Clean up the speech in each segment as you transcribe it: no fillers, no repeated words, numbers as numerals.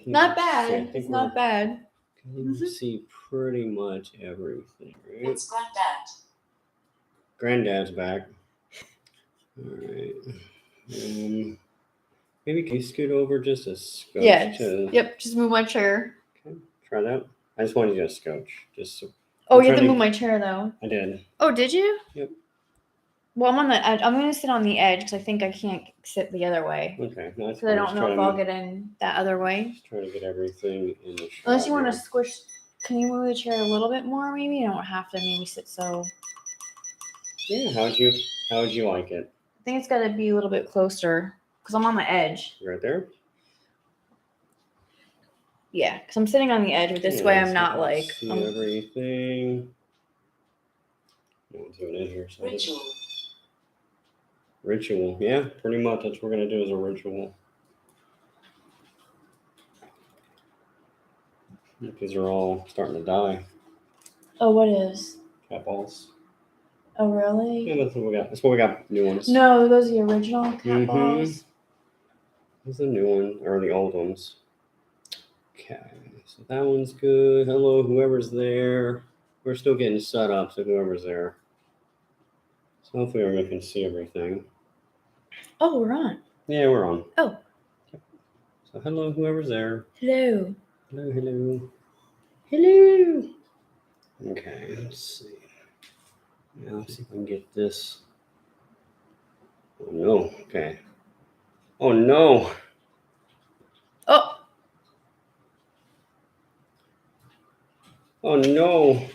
Not bad. It's not bad. You can see pretty much everything, right? It's Granddad. Granddad's back. All right. Maybe can you scoot over just a scotch? Yes. Yep. Just move my chair. Okay. Try that. I just wanted you to scotch. Just. Oh, you have to move my chair though. I did. Oh, did you? Yep. Well, I'm on the edge. I'm going to sit on the edge because I think I can't sit the other way. Okay. Because I don't know if I'll get in that other way. Just trying to get everything in the shot. Unless you want to squish. Can you move the chair a little bit more? Maybe you don't have to. Maybe sit so. Yeah. How would you like it? I think it's got to be a little bit closer because I'm on the edge. Right there. Yeah, because I'm sitting on the edge, but this way I'm not like. See everything. No one's even in here. So Ritual. Ritual. Yeah, pretty much. That's what we're going to do as a ritual. These are all starting to die. Oh, what is? Cat balls. Oh, really? Yeah, that's what we got. That's what we got. New ones. No, those are the original cat balls. Those are the new one or the old ones. Okay, so that one's good. Hello, whoever's there. We're still getting set up, so whoever's there. So hopefully everyone can see everything. Oh, we're on. Yeah, we're on. Oh. So hello, whoever's there. Hello. Hello, hello. Hello. Okay, let's see. Now let's see if I can get this. Oh no. Okay. Oh no. Oh. Oh no.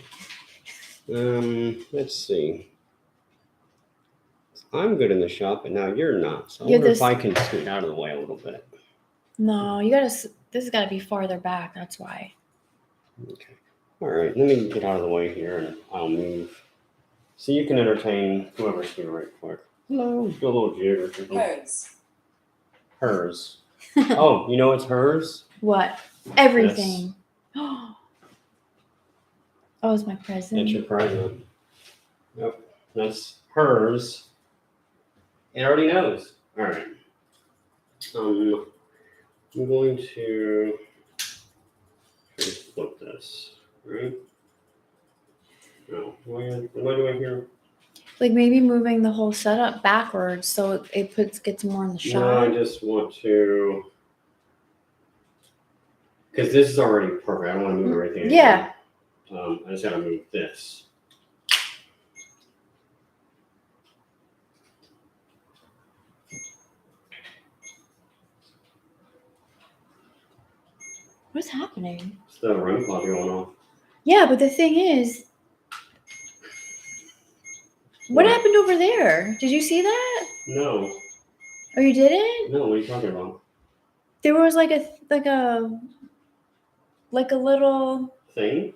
Let's see. I'm good in the shop, but now you're not. So I wonder if I can scoot out of the way a little bit. No, you gotta. This has got to be farther back. That's why. Okay. All right. Let me get out of the way here, and I'll move. So you can entertain whoever's here right quick. Hello. Do a little jig or something. Hers. Hers. Oh, you know it's hers? What? Everything. Oh, it's my present. That's your present. Yep. That's hers. It already knows. All right. I'm going to flip this, right? No. What am I doing here? Like maybe moving the whole setup backwards so it gets more in the shot. No, I just want to, because this is already perfect. I don't want to move everything. Yeah. I just got to move this. What's happening? It's the REM clock going off. Yeah, but the thing is, what happened over there? Did you see that? No. Oh, you didn't? No, what are you talking about? There was like a little thing.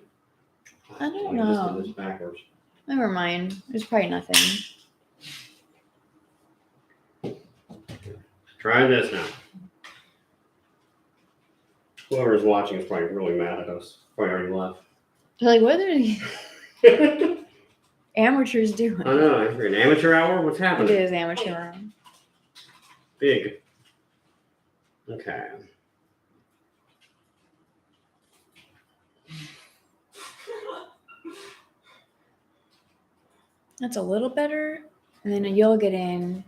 I don't know. I just know. did this backwards. Never mind. There's probably nothing. Try this now. Whoever's watching is probably really mad at us. Probably already left. They're like, what are these amateurs doing? I know. You're an amateur hour? What's happening? It is amateur hour. Big. Okay. That's a little better. And then you'll get in.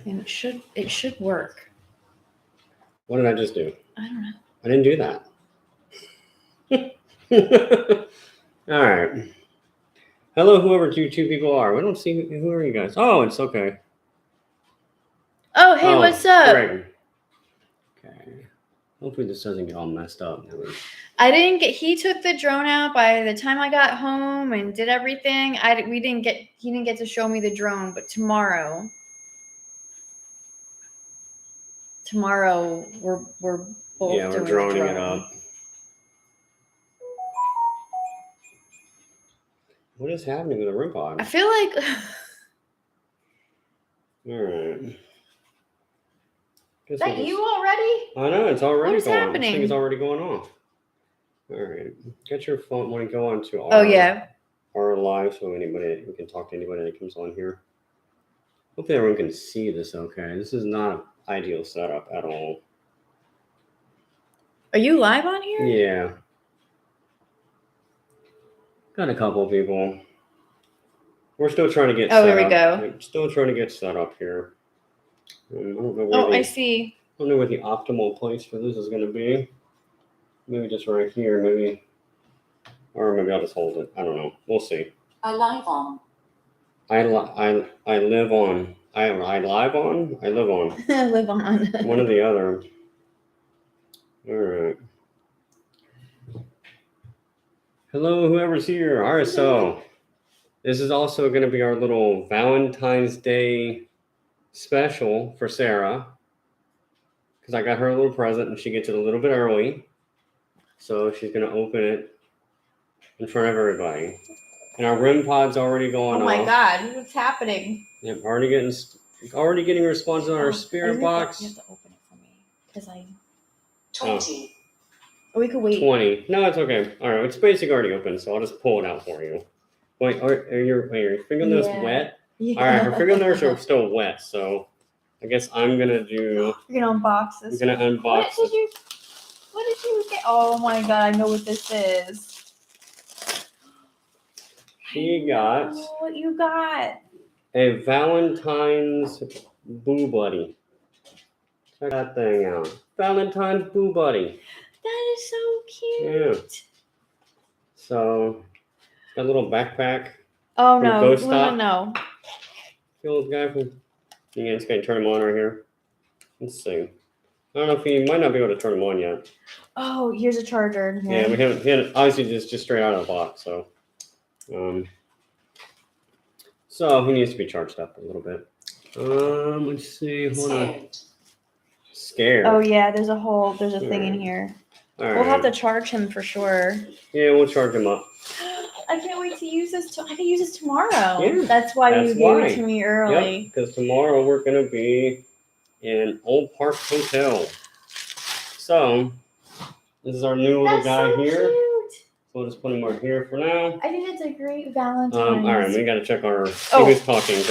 And it should work. What did I just do? I don't know. I didn't do that. All right. Hello, whoever you two people are. We don't see who are you guys. Oh, it's okay. Oh, hey, what's up? Great. Okay. Hopefully this doesn't get all messed up. He took the drone out by the time I got home and did everything. He didn't get to show me the drone, but tomorrow we're both we're droning it up. What is happening with the REM pod? I feel like all right. Is that you already? I know, it's already what is going happening? This thing is already going off. All right. Get your phone when you go on to our live so we can talk to anybody that comes on here. Hopefully everyone can see this okay. This is not an ideal setup at all. Are you live on here? Yeah. Got a couple people. We're still trying to get Oh, set here we up. go. We're still trying to get set up here. I don't know where I see. I don't know where the optimal place for this is going to be. Maybe just right here, maybe. Or maybe I'll just hold it. I don't know. We'll see. I live on. I live on. I live on? I live on. Live on. One or the other. All right. Hello, whoever's here. All right, so this is also going to be our little Valentine's Day special for Sarah. Because I got her a little present and she gets it a little bit early. So she's going to open it in front of everybody. And our REM pod's already going off. Oh my God, what's happening? Yep, already getting responses on our spirit box. You have to open it for me because 20. we could wait. 20. No, it's okay. All right, it's basically already open, so I'll just pull it out for you. Wait, are your fingernails wet? Yeah. All right, her fingernails are still wet, so I guess I'm gonna do. You're gonna unbox this. I'm gonna unbox. What did you get? Oh my God, I know what this is. She got what you got. a Valentine's Boo Buddy. Check that thing out. Valentine's Boo Buddy. That is so cute. Yeah. So, it's got a little backpack. Oh From no, Ghost Luna, Stop. no. The old guy from. Yeah, just gonna turn him on right here. Let's see. I don't know if he might not be able to turn him on yet. Oh, here's a charger. Yeah, we haven't obviously just straight out of the box, so so he needs to be charged up a little bit. Let's see, hold on. Scared. Oh yeah, there's a thing in here. All We'll have to right. charge him for sure. Yeah, we'll charge him up. I can't wait to use this. I can use this tomorrow. Yeah, that's why you gave it to me early. Yep, because tomorrow we're gonna be in Old Park Hotel. So this is our new little guy so here. Cute. So we'll just put him right here for now. I think it's a great Valentine's. All right, we gotta check our. Who's talking?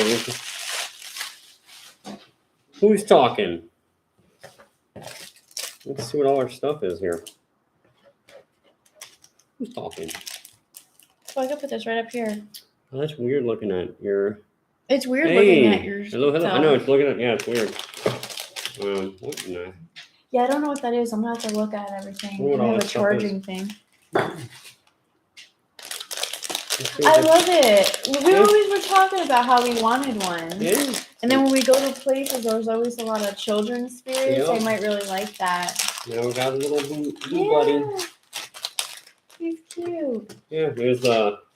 Who's talking? Let's see what all our stuff is here. Who's talking? So I can put this right up here. Oh, that's weird looking at your. It's weird looking at your. Hello. stuff. I know it's looking at. Yeah, it's weird. What in the? Yeah, I don't know what that is. I'm gonna have to look at everything. What I all have a that stuff charging thing. Let's see I what love it. We Yeah. always were talking about how we wanted one. Yeah. And then when we go to places, there's always a lot of children's spirits. Yeah. They might really like that. Now we got a little blue buddy. He's cute. Yeah, there's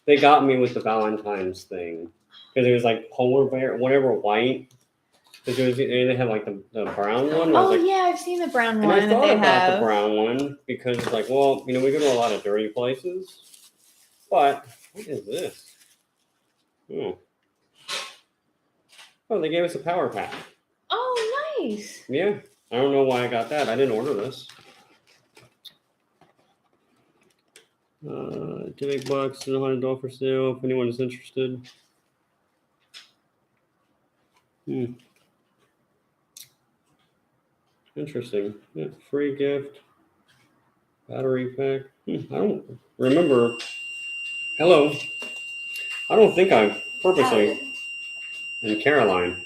they got me with the Valentine's thing because it was like polar bear, whatever white. Because they have like the brown one. Oh like, yeah, I've seen the brown and one I that thought they about have. the brown one because it's like, well, we go to a lot of dirty places, but what is this? Oh, they gave us a power pack. Oh, nice. Yeah, I don't know why I got that. I didn't order this. $2 $100 for sale if anyone is interested. Interesting. Yeah, free gift. Battery pack. I don't remember. Hello. I don't think I purposely. And Caroline.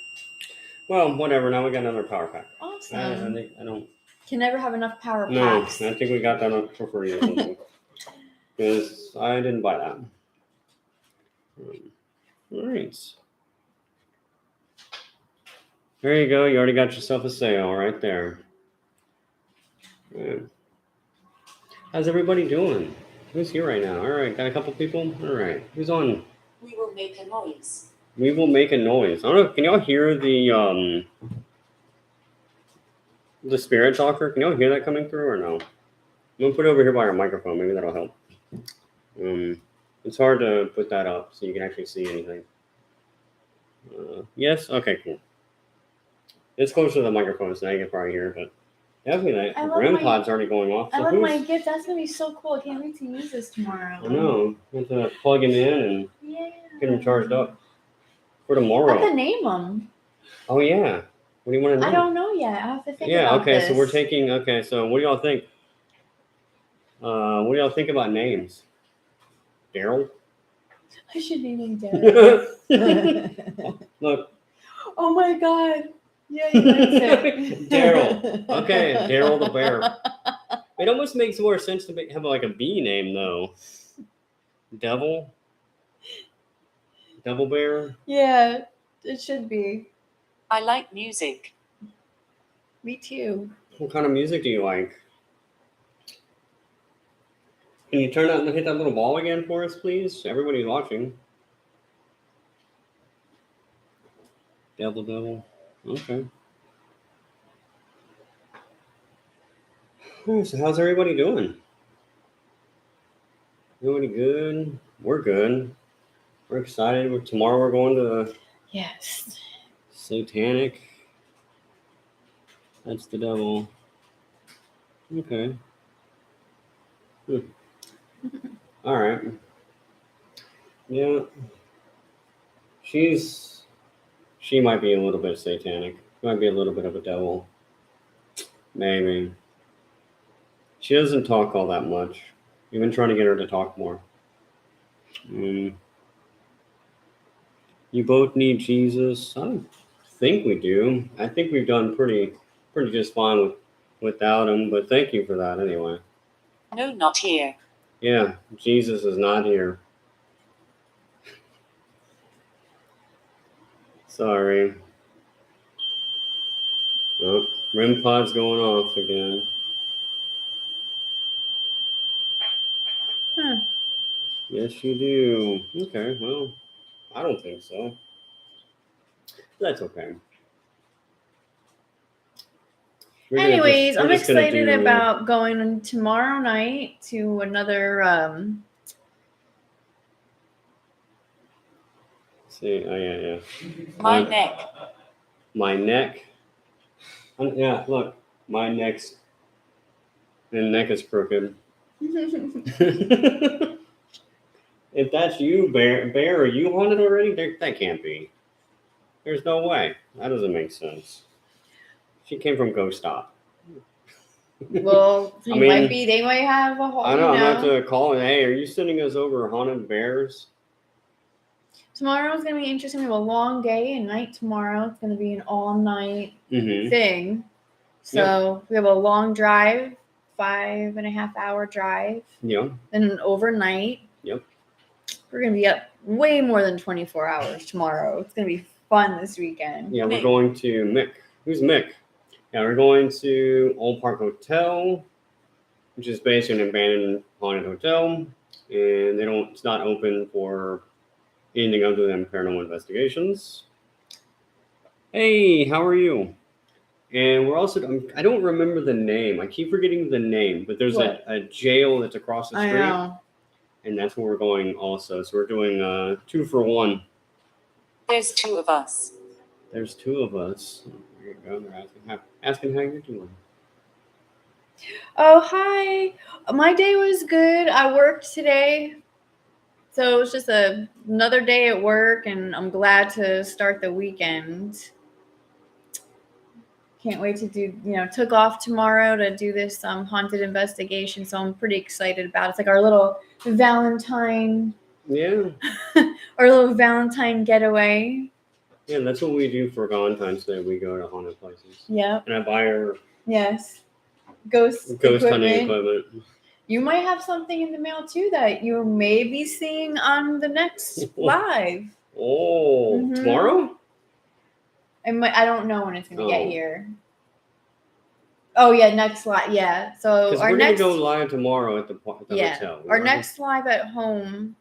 Well, whatever. Now we got another power pack. Awesome. I don't. Can never have enough power No, packs. I think we got that for free or something. Because I didn't buy that. All right. There you go. You already got yourself a sale right there. Yeah. How's everybody doing? Who's here right now? All right. Got a couple people? All right. Who's on? We will make a noise. We will make a noise. I don't know. Can y'all hear the spirit talker? Can y'all hear that coming through or no? I'm gonna put it over here by our microphone. Maybe that'll help. It's hard to put that up so you can actually see anything. Yes. Okay. Cool. It's closer to the microphone, so now you can probably hear. But definitely, that REM pod's already going off. I So love my gift. That's gonna be so cool. I can't wait to use this tomorrow. I know. You have to plug him in and Yeah. get him charged up for I tomorrow. have to name them. Oh yeah. What do you want to know? I don't know yet. I have to think Yeah. about Okay. this. So we're taking. Okay. So what do y'all think? What do y'all think about names? Daryl. I should name him Daryl. Look. Oh my god. Yeah, he likes it. Daryl. Okay, Daryl the bear. It almost makes more sense to have like a bee name though. Devil. Devil bear. Yeah, it should be. I like music. Me too. What kind of music do you like? Can you turn that and hit that little ball again for us, please? Everybody's watching. Devil. Okay. So how's everybody doing? Everybody good? We're good. We're excited. Tomorrow we're going to Yes. Satanic. That's the devil. Okay. All right. Yeah. She might be a little bit satanic. She might be a little bit of a devil. Maybe. She doesn't talk all that much. You've been trying to get her to talk more. Mm. You both need Jesus. I don't think we do. I think we've done pretty just fine without him. But thank you for that anyway. No, not here. Yeah, Jesus is not here. Sorry. Oh, REM pod's going off again. Huh. Yes, you do. Okay, well, I don't think so. That's okay. Anyways, I'm just gonna excited do- about going tomorrow night to another See, oh yeah. My Um, neck. My neck. Yeah, look, my neck's neck is crooked. If that's you, Bear, are you haunted already? That can't be. There's no way. That doesn't make sense. She came from Ghost Stop. Well, I mean, they might have a whole, I know, I'm going to have to call it. Hey, are you sending us over haunted bears? Tomorrow's going to be interesting. We have a long day and night tomorrow. It's going to be an all-night thing. So we have a long drive, 5.5 hour drive. Yep. Then an overnight. Yep. We're going to be up way more than 24 hours tomorrow. It's going to be fun this weekend. Yeah, Mick. we're going to Mick. Who's Mick? Yeah, we're going to Old Park Hotel, which is basically an abandoned haunted hotel, and it's not open for anything other than paranormal investigations. Hey, how are you? And we're also, I don't remember the name. I keep forgetting the name, but there's a jail that's across the street. I know. And that's where we're going also. So we're doing 2 for 1. There's two of us. There's 2 of us. There you go. They're asking how you're doing. Oh, hi. My day was good. I worked today. So it was just another day at work, and I'm glad to start the weekend. Can't wait to took off tomorrow to do this haunted investigation, so I'm pretty excited about it. It's like our little Valentine. Yeah. Our little Valentine getaway. Yeah, that's what we do for Valentine's Day. We go to haunted places. Yep. And I buy her ghost hunting equipment. You might have something in the mail too that you may be seeing on the next live. Oh, tomorrow? I don't know when it's going to get here. Oh yeah, next live. Yeah, so we're going to go live tomorrow at the hotel. Our next live at home.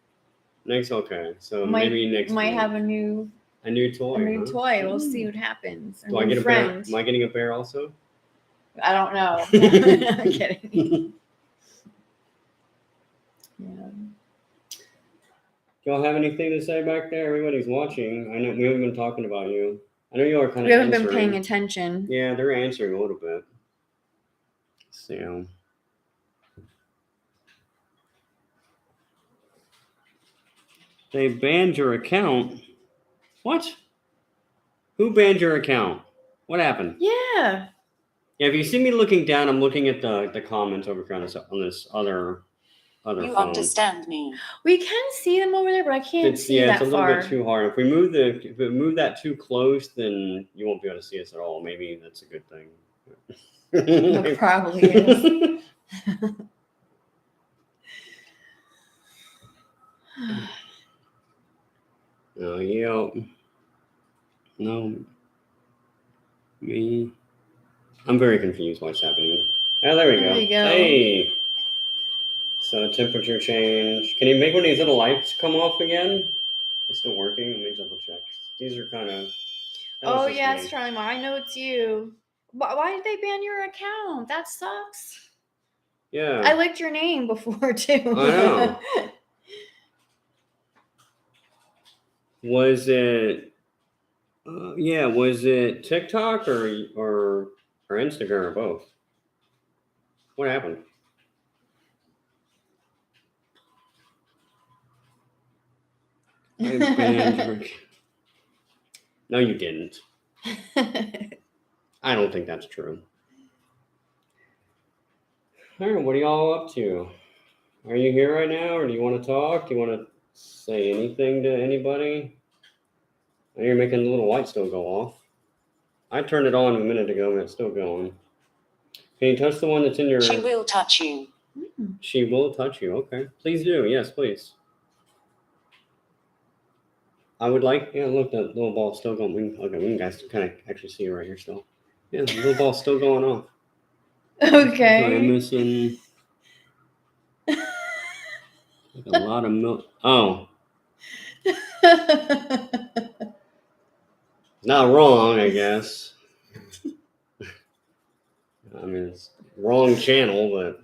Okay. So maybe next might week. Have a new toy. A new toy. We'll see what happens. Do I get a bear? Am I getting a bear also? I don't know. I'm kidding. Yeah. Y'all have anything to say back there? Everybody's watching. I know we haven't been talking about you. I know you are kind of. We haven't been paying attention. Yeah, they're answering a little bit. So. They banned your account. What? Who banned your account? What happened? Yeah. Yeah, if you see me looking down, I'm looking at the comments over here on this other You phone. understand me. We can see them over there, but I can't see Yeah, that it's a little far. bit too hard. If we move that too close, then you won't be able to see us at all. Maybe that's a good thing. It probably is. Oh, yeah. No. Me. I'm very confused what's happening. Oh, there we There go. we go. Hey. So temperature change. Can you make one of these little lights come off again? It's still working. Let me double check. These are kind of. Oh yeah, it's Charlie Mar. I know it's you. Why did they ban your account? That sucks. Yeah. I liked your name before too. I know. Was it? Yeah. Was it TikTok or Instagram or both? What happened? I banned your. No, you didn't. I don't think that's true. All right, what are y'all up to? Are you here right now, or do you want to talk? Do you want to say anything to anybody? I know you're making the little light still go off. I turned it on a minute ago, and it's still going. Can you touch the one that's in your... She will touch you. She will touch you. Okay. Please do. Yes, please. I would like... Yeah, look, that little ball's still going. Okay, we can guys kind of actually see it right here still. Yeah, the little ball's still going off. Okay. So I'm missing... like a lot of milk. Oh. Not wrong, I guess. I mean, it's wrong channel, but...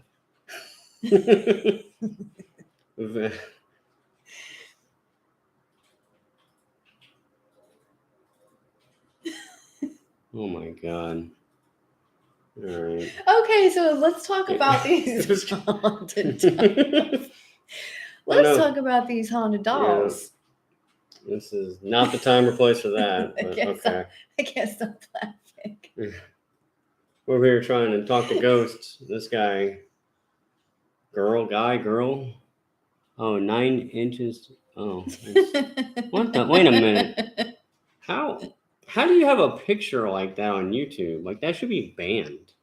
Oh my god. Alright. Okay, so let's talk about these haunted dolls. Let's talk about these haunted dolls. Yeah. This is not the time or place for that, but okay. I can't stop laughing. We're here trying to talk to ghosts. This guy, girl. Oh, 9 inches. Oh, what the? Wait a minute. How do you have a picture like that on YouTube? Like, that should be banned.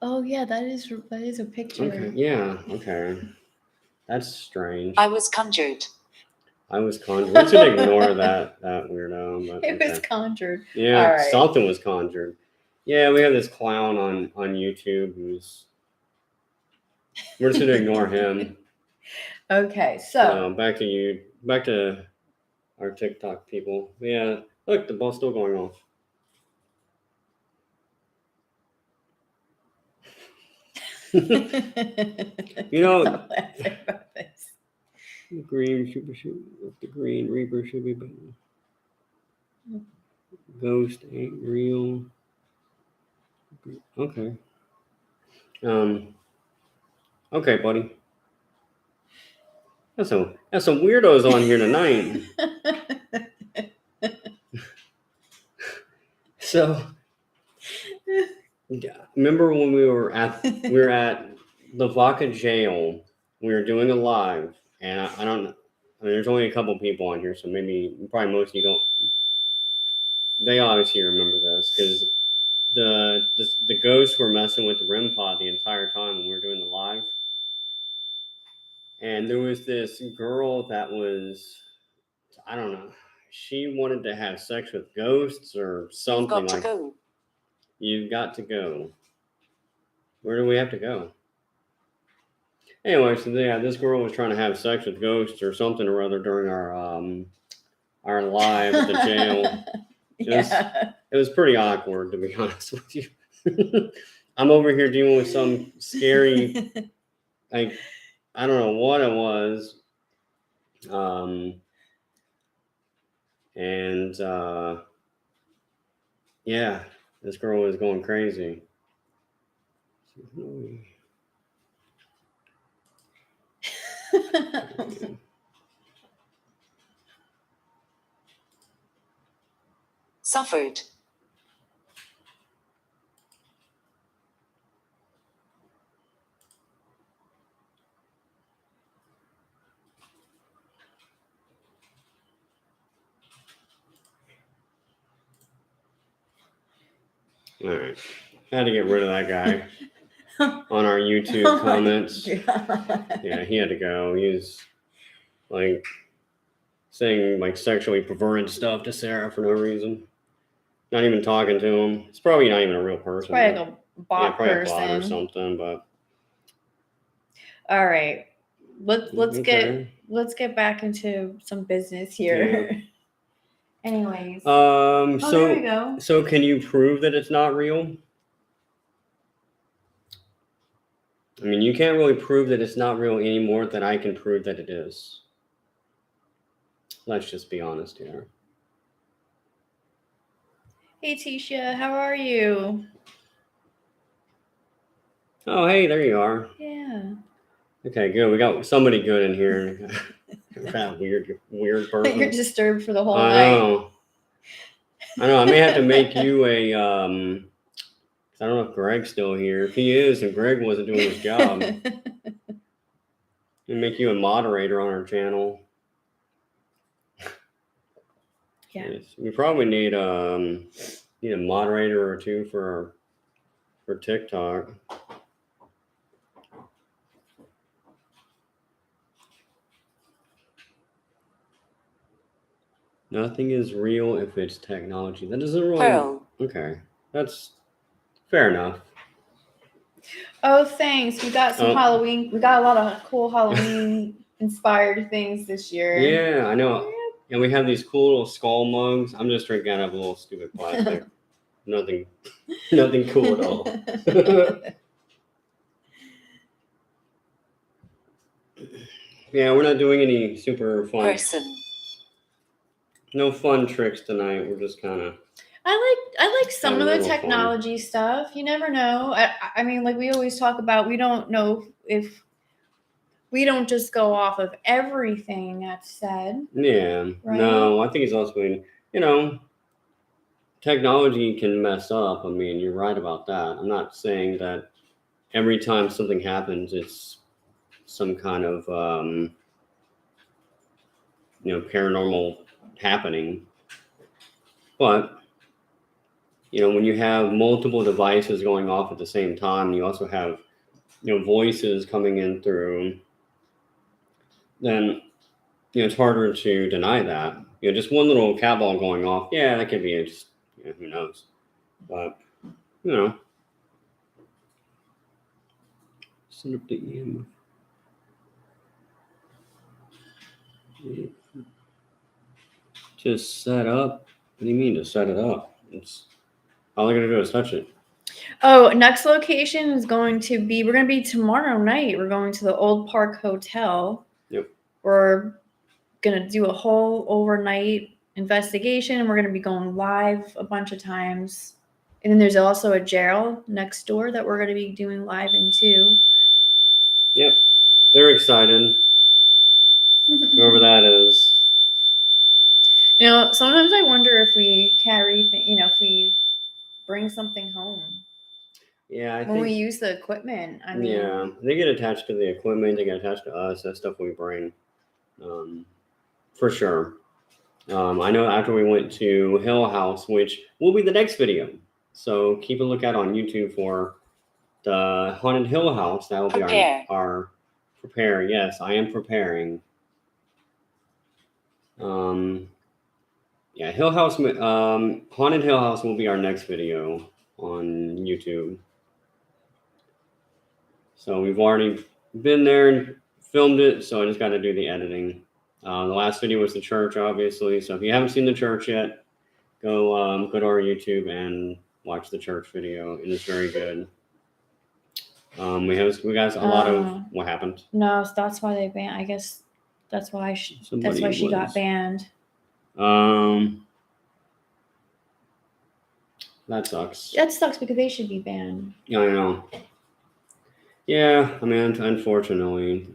Oh yeah, that is a picture. Okay. Yeah. Okay. That's strange. I was conjured. We should ignore that weirdo. But, it was conjured. Yeah, right. Something was conjured. Yeah, we have this clown on YouTube who's... We're just gonna ignore him. Okay, so back to you. Back to our TikTok people. Yeah, look, the ball's still going off. You know, green super shoot. The green reaper should be better. Ghost ain't real. Okay. Okay, buddy. That's some weirdos on here tonight. So, remember when we were at the Vaca jail? We were doing a live, and I don't know. I mean, there's only a couple people on here, so probably most of you don't. They obviously remember this because the ghosts were messing with the REM pod the entire time when we were doing the live. And there was this girl that was, I don't know, she wanted to have sex with ghosts or something. You've got to go. Where do we have to go? Anyway, so yeah, this girl was trying to have sex with ghosts or something or other during our live at the jail. It was pretty awkward, to be honest with you. I'm over here dealing with some scary, like, I don't know what it was. Yeah, this girl was going crazy. Suffered. All right. Had to get rid of that guy on our YouTube Oh my comments. God. Yeah, he had to go. He was like saying like sexually perverted stuff to Sarah for no reason. Not even talking to him. It's probably not even a real person. Probably like a bot probably person. a bot or something. But all right, let's okay. get back into some business here. Yeah. Anyways, So there we go. So can you prove that it's not real? I mean, you can't really prove that it's not real any more than I can prove that it is. Let's just be honest here. Hey Tisha, how are you? Oh, hey, there you are. Yeah. Okay, good. We got somebody good in here. That weird person. You're disturbed for the whole I night. know. I may have to make you a. I don't know if Greg's still here. If he is, and Greg wasn't doing his job, and make you a moderator on our channel. Yeah. Yes. We probably need a moderator or two for TikTok. Nothing is real if it's technology. That doesn't really. Pearl. Okay, that's fair enough. Oh, thanks. We got some Halloween. We got a lot of cool Halloween inspired things this year. Yeah, I know. And we have these cool little skull mugs. I'm just drinking out of a little stupid plastic. nothing cool at all. Yeah, we're not doing any super fun. Person. No fun tricks tonight. We're just kind of. I like some of the technology stuff. You never know. I mean, like we always talk about, we don't know if we don't just go off of everything that's said. Yeah. Right? No, I think it's also technology can mess up. I mean, you're right about that. I'm not saying that every time something happens, it's some kind of paranormal happening. But when you have multiple devices going off at the same time, you also have voices coming in through, then it's harder to deny that. Just one little cat ball going off, yeah, that could be just who knows. But set up the EM. Just set up. What do you mean to set it up? It's all I gotta do is touch it. Oh, next location is we're going to be tomorrow night. We're going to the Old Park Hotel. Yep. We're going to do a whole overnight investigation. We're going to be going live a bunch of times. And then there's also a jail next door that we're going to be doing live in too. Yep. They're excited. Whoever that is. Sometimes I wonder if we carry, if we bring something home. Yeah, I when think we use the equipment. I mean, yeah, they get attached to the equipment. They get attached to us. That stuff we bring, for sure. I know after we went to Hill House, which will be the next video. So keep a lookout on YouTube for the Haunted Hill House. That will be our prepare. Yes, I am preparing. Yeah, Hill House, Haunted Hill House will be our next video on YouTube. So we've already been there and filmed it, so I just got to do the editing. The last video was the church, obviously. So if you haven't seen the church yet, go to our YouTube and watch the church video. It is very good. We got a lot of what happened. No, so that's why they banned. I guess that's why she got banned. That sucks. That sucks because they should be banned. Yeah, I know. Yeah, I mean, unfortunately,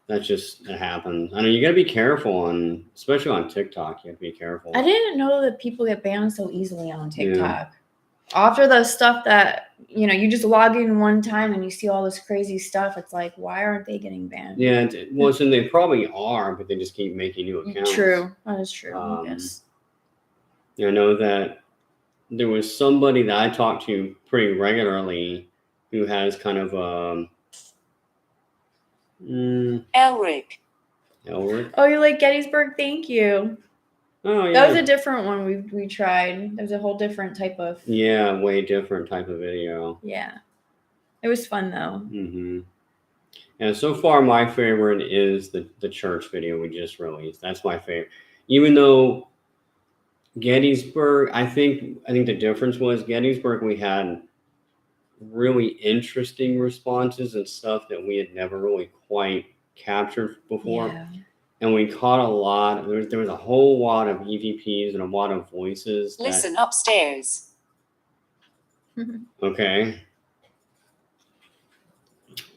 It happens. I know you got to be careful especially on TikTok. You have to be careful. I didn't know that people get banned so easily on TikTok. After the stuff that, you just log in one time and you see all this crazy stuff. It's like, why aren't they getting banned? Yeah, and they probably are, but they just keep making new accounts. True. That is true. Yes. I know that there was somebody that I talked to pretty regularly who has kind of Elric. Oh, you like Gettysburg? Thank you. Oh, yeah. That was a different one we tried. There was a whole different type of... Yeah, way different type of video. Yeah. It was fun, though. Mm-hmm. And so far, my favorite is the church video we just released. That's my favorite. Even though Gettysburg, I think the difference was Gettysburg, we had really interesting responses and stuff that we had never really quite captured before. Yeah. And we caught a lot. There was a whole lot of EVPs and a lot of voices. Listen upstairs. Okay.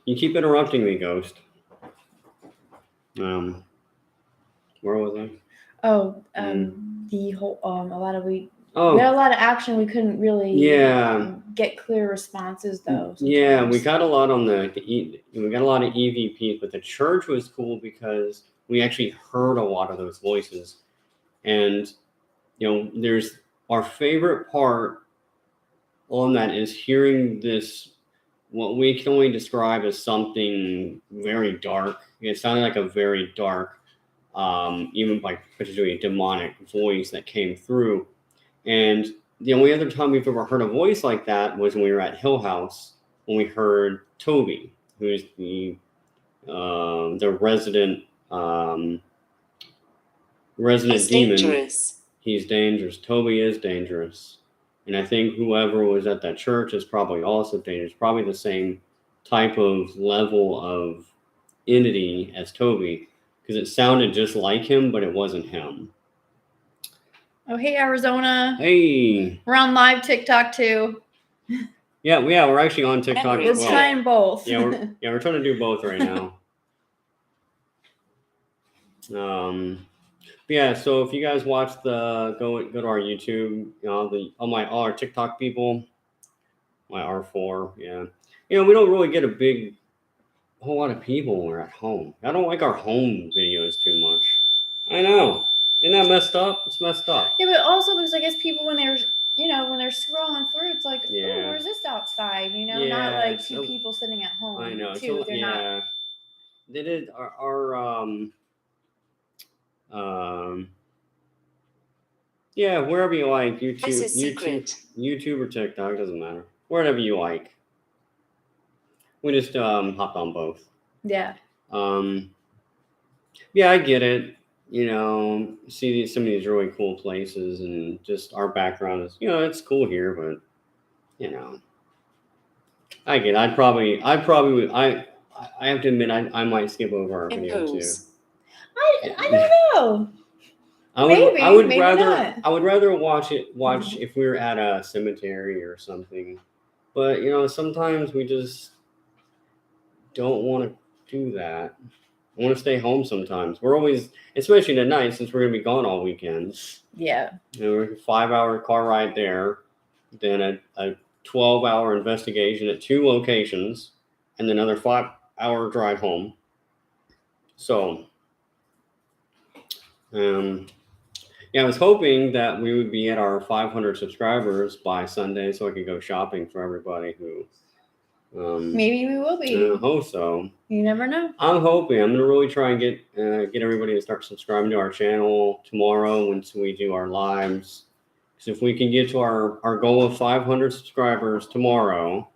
You keep interrupting me, Ghost. Where was I? The whole we Oh, had a lot of action. We couldn't really get clear responses though. Sometimes. Yeah, we got a lot on we got a lot of EVPs, but the church was cool because we actually heard a lot of those voices, and there's our favorite part on that is hearing this. What we can only describe as something very dark. It sounded like a very dark, even like particularly a demonic voice that came through. And the only other time we've ever heard a voice like that was when we were at Hill House, when we heard Toby, who's the resident He's demon. Dangerous. He's dangerous. Toby is dangerous. And I think whoever was at that church is probably also dangerous. Probably the same type of level of entity as Toby, because it sounded just like him, but it wasn't him. Oh, hey, Arizona. Hey. We're on live TikTok, too. Yeah, we're actually on TikTok as Let's well. try both. We're trying to do both right now. Yeah, so if you guys watch go to our YouTube, all our TikTok people, my R4, yeah. We don't really get a whole lot of people when we're at home. I don't like our home videos too much. I know. Isn't that messed up? It's messed up. Yeah, but also because I guess people when they're scrolling through, it's like, oh, where's this outside? Not like two people sitting at home. I know. Too. They're not. They did yeah, wherever you like, YouTube or TikTok, doesn't matter. Wherever you like. We just hopped on both. Yeah. Yeah, I get it. See some of these really cool places, and just our background is, it's cool here, but I get it. I have to admit, I might skip over our video too. I don't know. I would rather watch if we were at a cemetery or something. But sometimes we just don't want to do that. I want to stay home sometimes. We're always, especially tonight, since we're going to be gone all weekend. Yeah. We're a 5-hour car ride there, then a 12-hour investigation at 2 locations, and then another 5-hour drive home. So, I was hoping that we would be at our 500 subscribers by Sunday, so I could go shopping for everybody who. Maybe we will be. I hope so. You never know. I'm hoping. I'm gonna really try and get everybody to start subscribing to our channel tomorrow once we do our lives. Because if we can get to our goal of 500 subscribers tomorrow,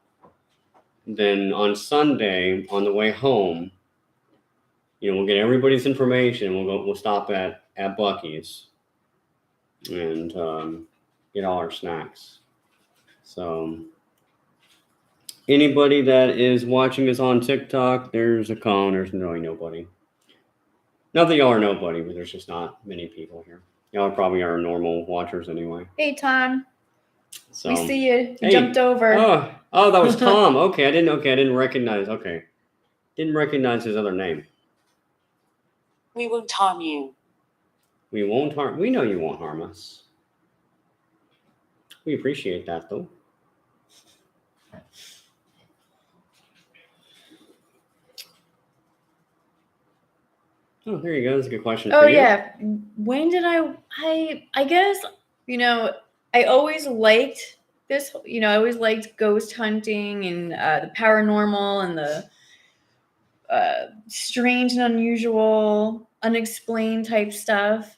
then on Sunday on the way home, we'll get everybody's information. We'll stop at Buc-ee's and get all our snacks. So. Anybody that is watching us on TikTok, there's a con. There's really nobody. Not that y'all are nobody, but there's just not many people here. Y'all are probably our normal watchers anyway. Hey, Tom. So, we see you. You jumped over. Oh, that was Tom. Okay, I didn't recognize. Okay, didn't recognize his other name. We won't harm you. We won't harm. We know you won't harm us. We appreciate that, though. Oh, there you go. That's a good question. Oh for you. yeah. When did I guess, I always liked this, I always liked ghost hunting and the paranormal and the strange and unusual, unexplained type stuff.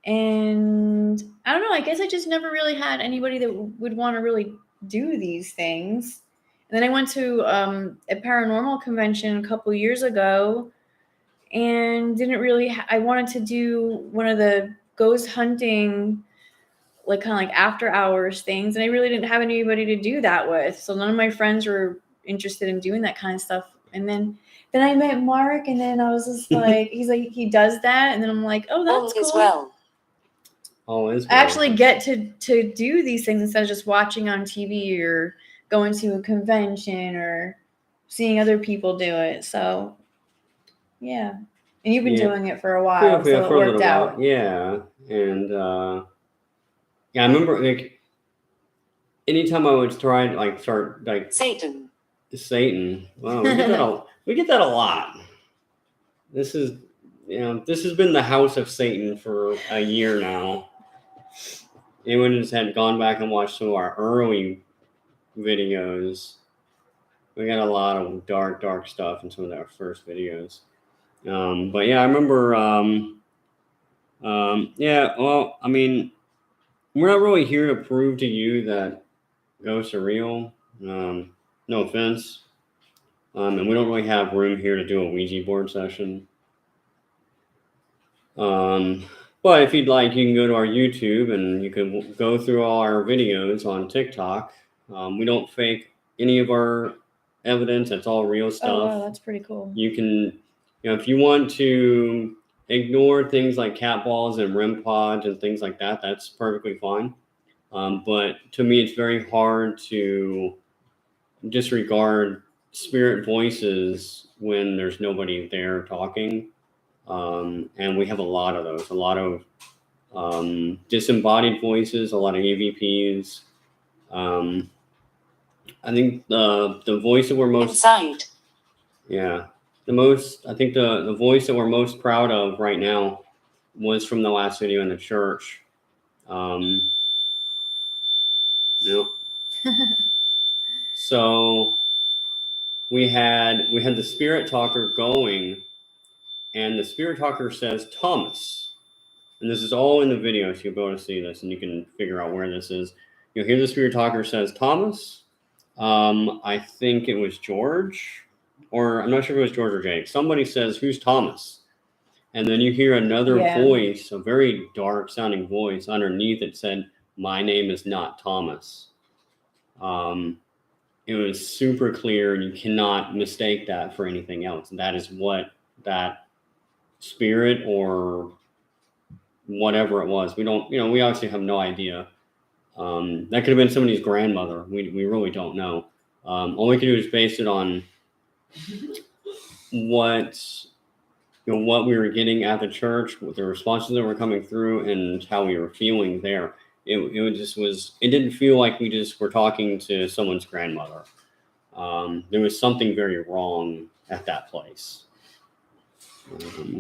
And I don't know, I guess I just never really had anybody that would want to really do these things. And then I went to a paranormal convention a couple years ago and didn't really I wanted to do one of the ghost hunting, like kind of like after hours things, and I really didn't have anybody to do that with, so none of my friends were interested in doing that kind of stuff. And then I met Mark, and then I was just like, he's like, he does that, and then I'm like, oh, that's All cool. is well. All is I well. actually get to do these things instead of just watching on TV or going to a convention or seeing other people do it. So yeah. And you've been doing it for a while, so it worked out. Yeah, and yeah, I remember like anytime I would try like start like Satan. Wow, we get that a lot. This is this has been the house of Satan for a year now. Anyone who's had gone back and watched some of our early videos, we got a lot of dark stuff in some of our first videos. But yeah, I remember. Yeah, well, I mean, we're not really here to prove to you that ghosts are real. No offense. And we don't really have room here to do a Ouija board session. But if you'd like, you can go to our YouTube and you can go through all our videos on TikTok. We don't fake any of our evidence. It's all real stuff. Oh, wow, that's pretty cool. You can, if you want to ignore things like cat balls and REM pods and things like that, that's perfectly fine. But to me, it's very hard to disregard spirit voices when there's nobody there talking. And we have a lot of those, a lot of disembodied voices, a lot of EVPs. I think the voice that we're most inside. Yeah. I think the voice that we're most proud of right now was from the last video in the church. So we had the spirit talker going, and the spirit talker says Thomas. And this is all in the video, so you'll be able to see this and you can figure out where this is. You'll hear the spirit talker says Thomas. I think it was George, or I'm not sure if it was George or Jake. Somebody says, "Who's Thomas?" And then you hear another voice, a very dark sounding voice underneath it said, "My name is not Thomas." It was super clear, and you cannot mistake that for anything else. That is what that spirit or whatever it was. We don't, we obviously have no idea. That could have been somebody's grandmother. We really don't know. All we can do is base it on what we were getting at the church, what the responses that were coming through, and how we were feeling there. It didn't feel like we just were talking to someone's grandmother. There was something very wrong at that place.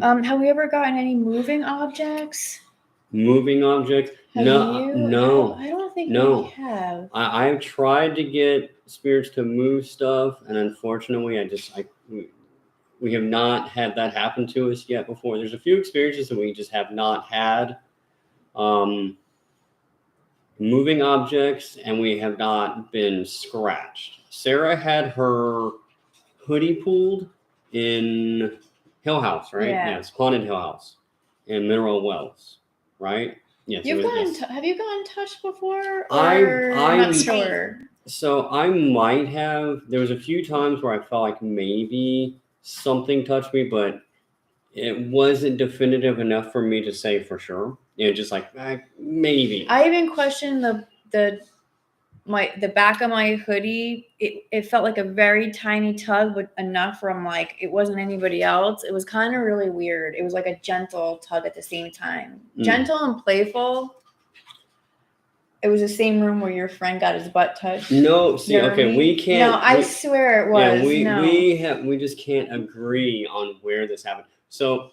Have we ever gotten any moving objects? Moving objects? No. I don't think we have. I've tried to get spirits to move stuff, and unfortunately, we have not had that happen to us yet before. There's a few experiences that we just have not had. Moving objects, and we have not been scratched. Sarah had her hoodie pulled in Hill House, right? Yeah. Yes, Haunted Hill House in Mineral Wells, right? Yes. Have you gotten touched before? I'm not sure. So I might have. There was a few times where I felt like maybe something touched me, but it wasn't definitive enough for me to say for sure. Just like maybe. I even questioned the the back of my hoodie, it felt like a very tiny tug, but enough from like it wasn't anybody else. It was kind of really weird. It was like a gentle tug at the same time. Gentle and playful. It was the same room where your friend got his butt touched. No, see, okay, we can't. No, I swear it was. Yeah, we just can't agree on where this happened. So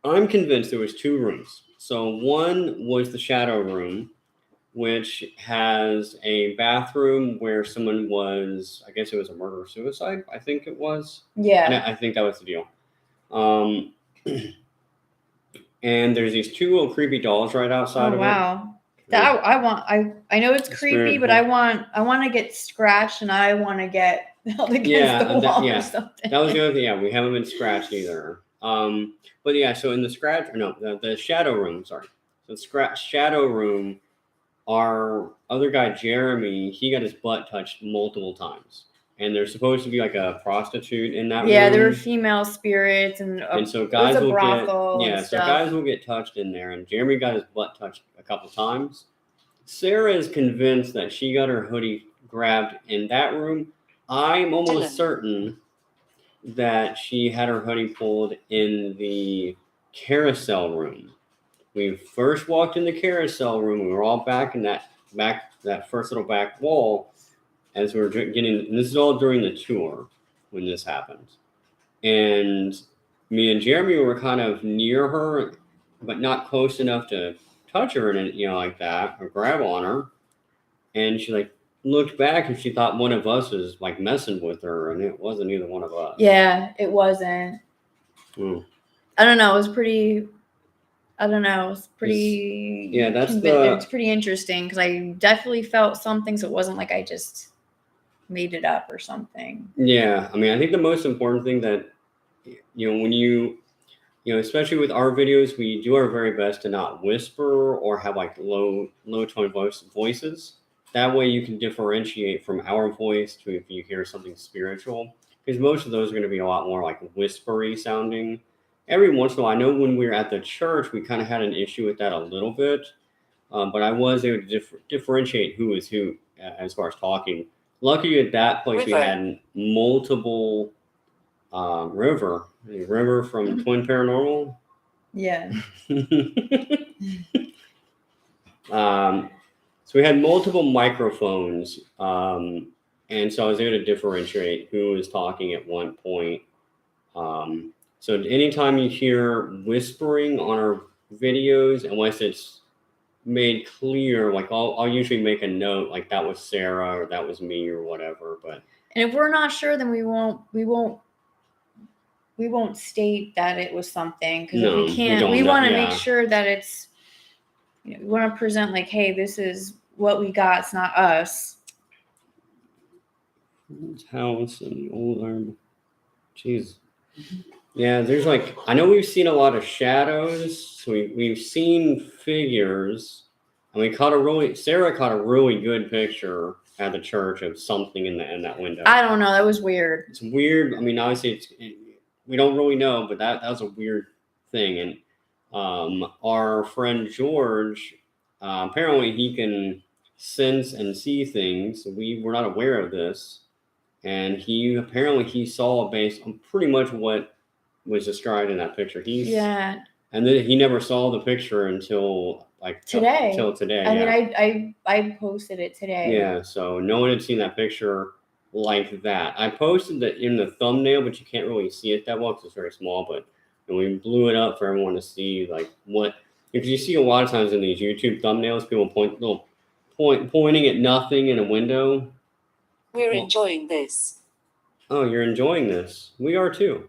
I'm convinced there was 2 rooms. So one was the shadow room, which has a bathroom where someone was, I guess it was a murder-suicide, I think it was. Yeah. And I think that was the deal. And there's these 2 little creepy dolls right outside of it. Wow. I know it's creepy, but I want to get scratched and I want to get held against the wall or something. That was the other thing. Yeah, we haven't been scratched either. But yeah, so in the shadow room, sorry. So the shadow room, our other guy, Jeremy, he got his butt touched multiple times. And there's supposed to be like a prostitute in that room. Yeah, there were female spirits and so guys will guys will get touched in there. And Jeremy got his butt touched a couple times. Sarah is convinced that she got her hoodie grabbed in that room. I'm almost certain that she had her hoodie pulled in the carousel room. We first walked in the carousel room. We were all back in that first little back wall as we were getting. And this is all during the tour when this happened. And me and Jeremy were kind of near her, but not close enough to touch her and like that or grab on her. And she like looked back and she thought one of us was like messing with her, and it wasn't either one of us. Yeah, it wasn't. I don't know. It was pretty. I don't know. It was pretty. It's pretty interesting because I definitely felt something, so it wasn't like I just made it up or something. Yeah, I mean, I think the most important thing that when you especially with our videos, we do our very best to not whisper or have like low tone voices. That way you can differentiate from our voice to if you hear something spiritual, because most of those are going to be a lot more like whispery sounding. Every once in a while, I know when we were at the church, we kind of had an issue with that a little bit, but I was able to differentiate who is who as far as talking. Lucky at that place, we had multiple River from Twin Paranormal. Yeah. So we had multiple microphones, and so I was able to differentiate who was talking at one point. So anytime you hear whispering on our videos, unless it's made clear, like I'll usually make a note, like that was Sarah or that was me or whatever. But and if we're not sure, then we won't state that it was something, because if we can't, we want to make sure that it's. We want to present like, hey, this is what we got. It's not us. House and the old arm. Jeez. Yeah, there's like, I know we've seen a lot of shadows. So we've seen figures, and Sarah caught a really good picture at the church of something in that window. I don't know. That was weird. It's weird. I mean, obviously we don't really know, but that was a weird thing. And our friend George, apparently he can sense and see things. We were not aware of this, and he saw pretty much what was described in that picture. And then he never saw the picture until today. I mean, I posted it today. Yeah, so no one had seen that picture like that. I posted it in the thumbnail, but you can't really see it that well because it's very small. But we blew it up for everyone to see, like what, because you see a lot of times in these YouTube thumbnails, people pointing at nothing in a window. We're enjoying this. Oh, you're enjoying this. We are too.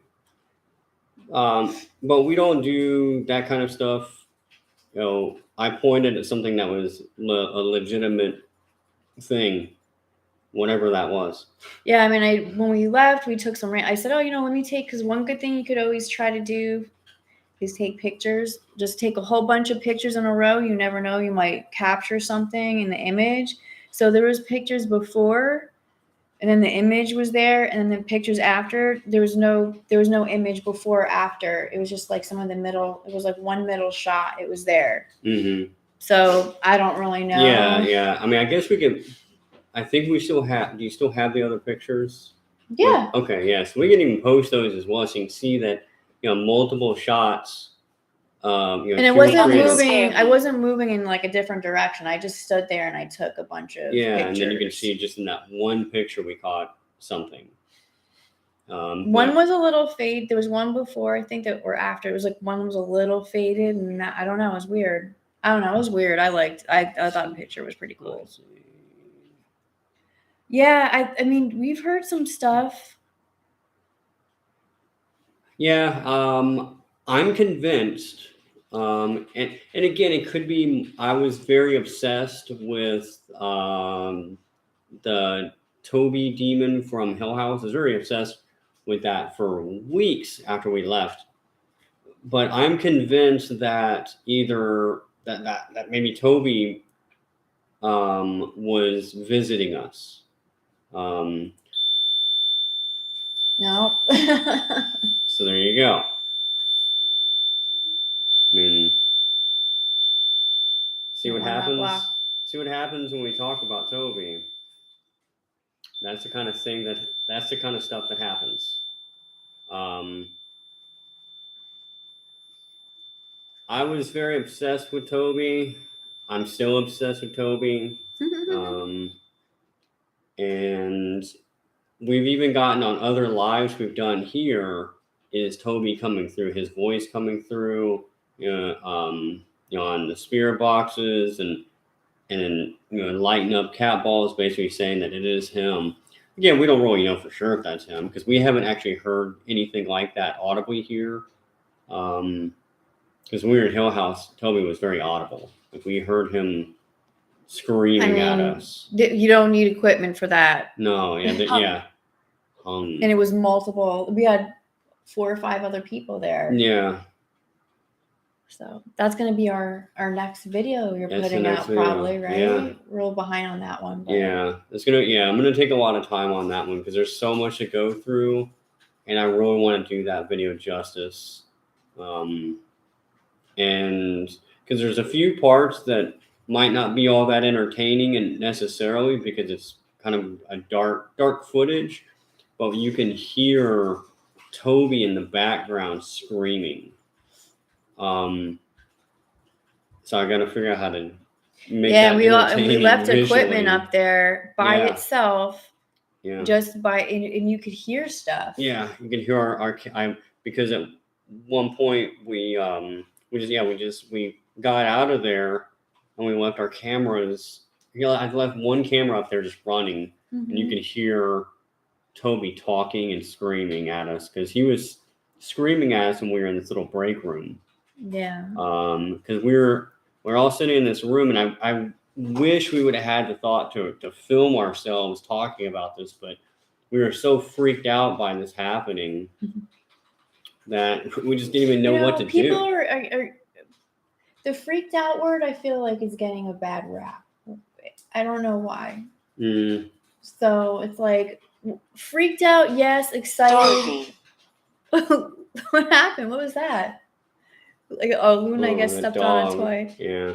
But we don't do that kind of stuff. I pointed at something that was a legitimate thing, whatever that was. Yeah, I mean, when we left, we took some. I said, let me take, because one good thing you could always try to do is take pictures. Just take a whole bunch of pictures in a row. You never know, you might capture something in the image. So there was pictures before, and then the image was there, and then the pictures after. There was no image before or after. It was just like some of the middle. It was like one middle shot. It was there. Mm-hmm. So I don't really know. Yeah. I mean, I guess we could. I think we still have. Do you still have the other pictures? Yeah. Okay. Yeah. So we can even post those as well, so you can see that multiple shots. And it wasn't moving. I wasn't moving in like a different direction. I just stood there and I took a bunch of pictures. And then you can see just in that one picture we caught something. One was a little fade. There was one before, I think, that or after. It was like one was a little faded, and I don't know. It was weird. I don't know. It was weird. I thought the picture was pretty cool. Yeah, I mean, we've heard some stuff. Yeah, I'm convinced. And again, it could be I was very obsessed with the Toby demon from Hill House. I was very obsessed with that for weeks after we left. But I'm convinced that either that maybe Toby was visiting us. No. So there you go. I mean, see what happens. See what happens when we talk about Toby. That's the kind of thing that's the kind of stuff that happens. I was very obsessed with Toby. I'm still obsessed with Toby. And we've even gotten on other lives we've done here is Toby coming through, his voice coming through, on the spirit boxes and lighting up cat balls, basically saying that it is him. Again, we don't really know for sure if that's him because we haven't actually heard anything like that audibly here. Because when we were at Hill House, Toby was very audible. Like we heard him screaming at us. You don't need equipment for that. No, yeah. And it was multiple. We had 4 or 5 other people there. Yeah. So that's going to be our next video you're putting out probably, right? Yeah. We're a little behind on that one. But. Yeah. I'm going to take a lot of time on that one because there's so much to go through and I really want to do that video justice. And because there's a few parts that might not be all that entertaining and necessarily because it's kind of a dark footage, but you can hear Toby in the background screaming. So I got to figure out how to make that entertaining. We left visually. Equipment up there by itself. Yeah. Just by and you could hear stuff. Yeah, you can hear our because at one point we got out of there and we left our cameras. I left one camera up there just running, and you could hear Toby talking and screaming at us because he was screaming at us when we were in this little break room. Yeah. Because we're all sitting in this room, and I wish we would have had the thought to film ourselves talking about this, but we were so freaked out by this happening that we just didn't even know what to do. People are the freaked out word. I feel like is getting a bad rap. I don't know why. So it's like freaked out, yes, excited. What happened? What was that? Like Luna, I guess, stepped on a toy. Yeah.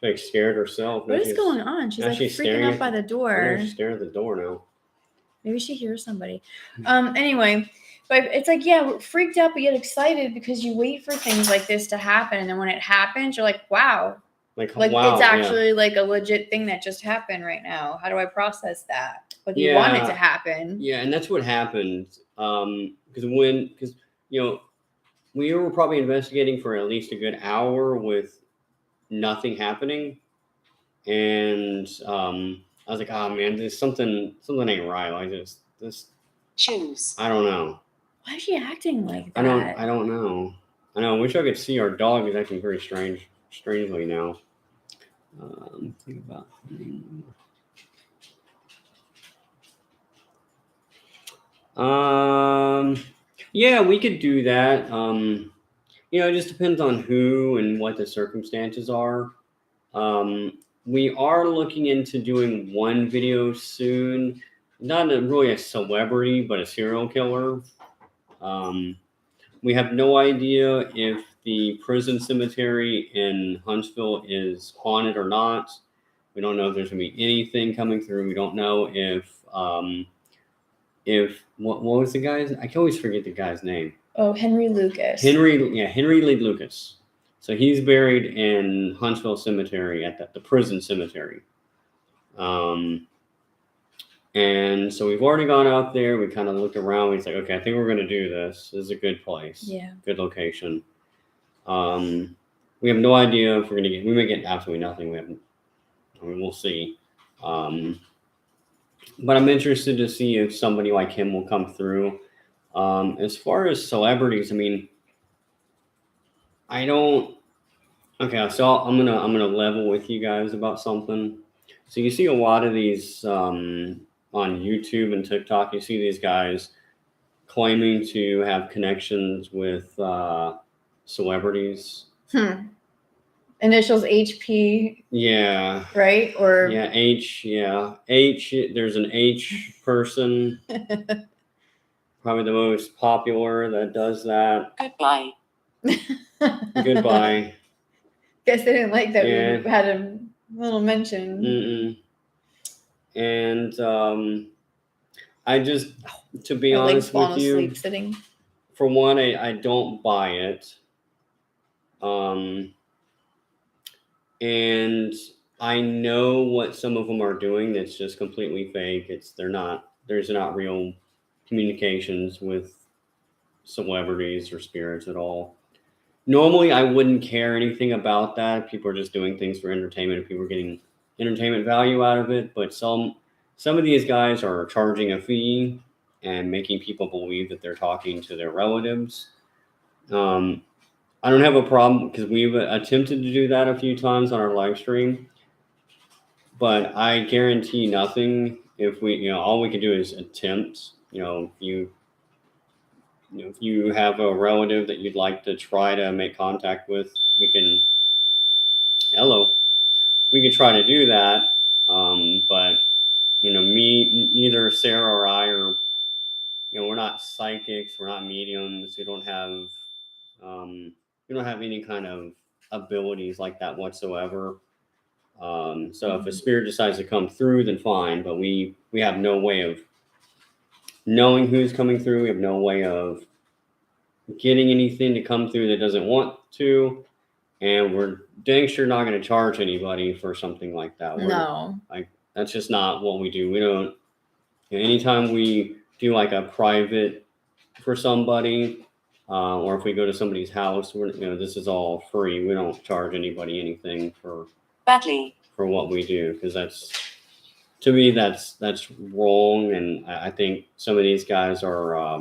Like scared herself. What is going on? She's like freaking out by the door. She's staring at the door now. Maybe she hears somebody. Anyway, but it's like, we're freaked out but yet excited because you wait for things like this to happen, and then when it happens, you're like, wow. Like wow, it's actually like a legit thing that just happened right now. How do I process that? But you want it to happen. Yeah, and that's what happened. Because we were probably investigating for at least a good hour with nothing happening, and I was like, oh man, there's something ain't right. Like this shoes. I don't know. Why is she acting like that? I don't know. I know. I wish I could see our dog is acting very strangely now. Think about. Yeah, we could do that. It just depends on who and what the circumstances are. We are looking into doing one video soon. Not really a celebrity, but a serial killer. We have no idea if the prison cemetery in Huntsville is haunted or not. We don't know if there's going to be anything coming through. We don't know if what was the guy's? I can always forget the guy's name. Oh, Henry Lucas. Henry Lee Lucas. So he's buried in Huntsville Cemetery at the prison cemetery. And so we've already gone out there. We kind of looked around. We said, okay, I think we're going to do this. This is a good place. Yeah. Good location. We have no idea if we're going to get. We may get absolutely nothing. We'll see. But I'm interested to see if somebody like him will come through. As far as celebrities, I mean, I don't. Okay, so I'm gonna level with you guys about something. So you see a lot of these on YouTube and TikTok. You see these guys claiming to have connections with celebrities. Initials HP. Yeah. Right? Or yeah, H. Yeah, H. There's an H person. Probably the most popular that does that. Goodbye. Goodbye. Guess they didn't like that Yeah. we had a little mention. And I just, to be Or honest falling with you, asleep sitting. for one, I don't buy it. And I know what some of them are doing that's just completely fake. There's not real communications with celebrities or spirits at all. Normally, I wouldn't care anything about that. People are just doing things for entertainment. People are getting entertainment value out of it. But some of these guys are charging a fee and making people believe that they're talking to their relatives. I don't have a problem because we've attempted to do that a few times on our live stream. But I guarantee nothing if all we can do is attempt. If you have a relative that you'd like to try to make contact with, we can try to do that. But neither Sarah or I are, we're not psychics, we're not mediums, we don't have any kind of abilities like that whatsoever. So if a spirit decides to come through, then fine, but we have no way of knowing who's coming through. We have no way of getting anything to come through that doesn't want to, and we're dang sure not going to charge anybody for something like that. No. That's just not what we do. We don't, anytime we do like a private for somebody, or if we go to somebody's house, this is all free. We don't charge anybody anything for what we do, because to me that's wrong, and I think some of these guys are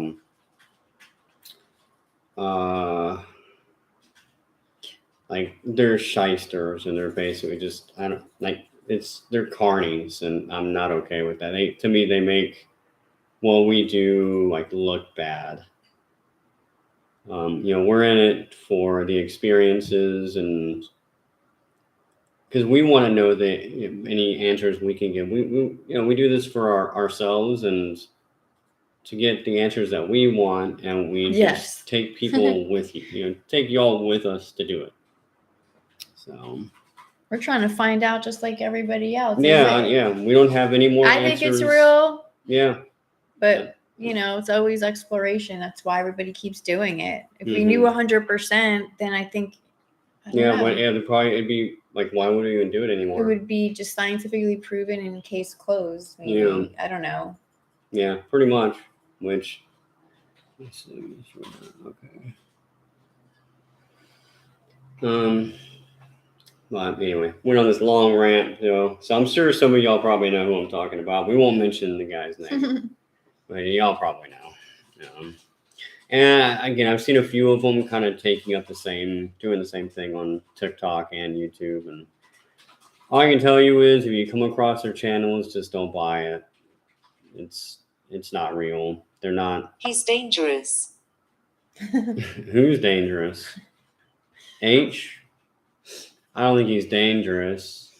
like they're shysters, and they're basically just they're carnies, and I'm not okay with that. To me they make what we do look bad. We're in it for the experiences, and because we want to know any answers we can give. We do this for ourselves and to get the answers that we want, and we just take people with you. Take y'all with us to do it. So we're trying to find out just like everybody else. Yeah. We don't have any more answers. I think it's real. Yeah. But it's always exploration. That's why everybody keeps doing it. If we knew 100%, then I think. It'd be like, why would we even do it anymore? It would be just scientifically proven and case closed. Maybe. Yeah. I don't know. Yeah, pretty much. Which, let's see. Okay. But anyway, went on this long rant, so I'm sure some of y'all probably know who I'm talking about. We won't mention the guy's name, but y'all probably know. And again, I've seen a few of them kind of doing the same thing on TikTok and YouTube. And all I can tell you is, if you come across their channels, just don't buy it. It's not real. They're not. He's dangerous. Who's dangerous? H? I don't think he's dangerous,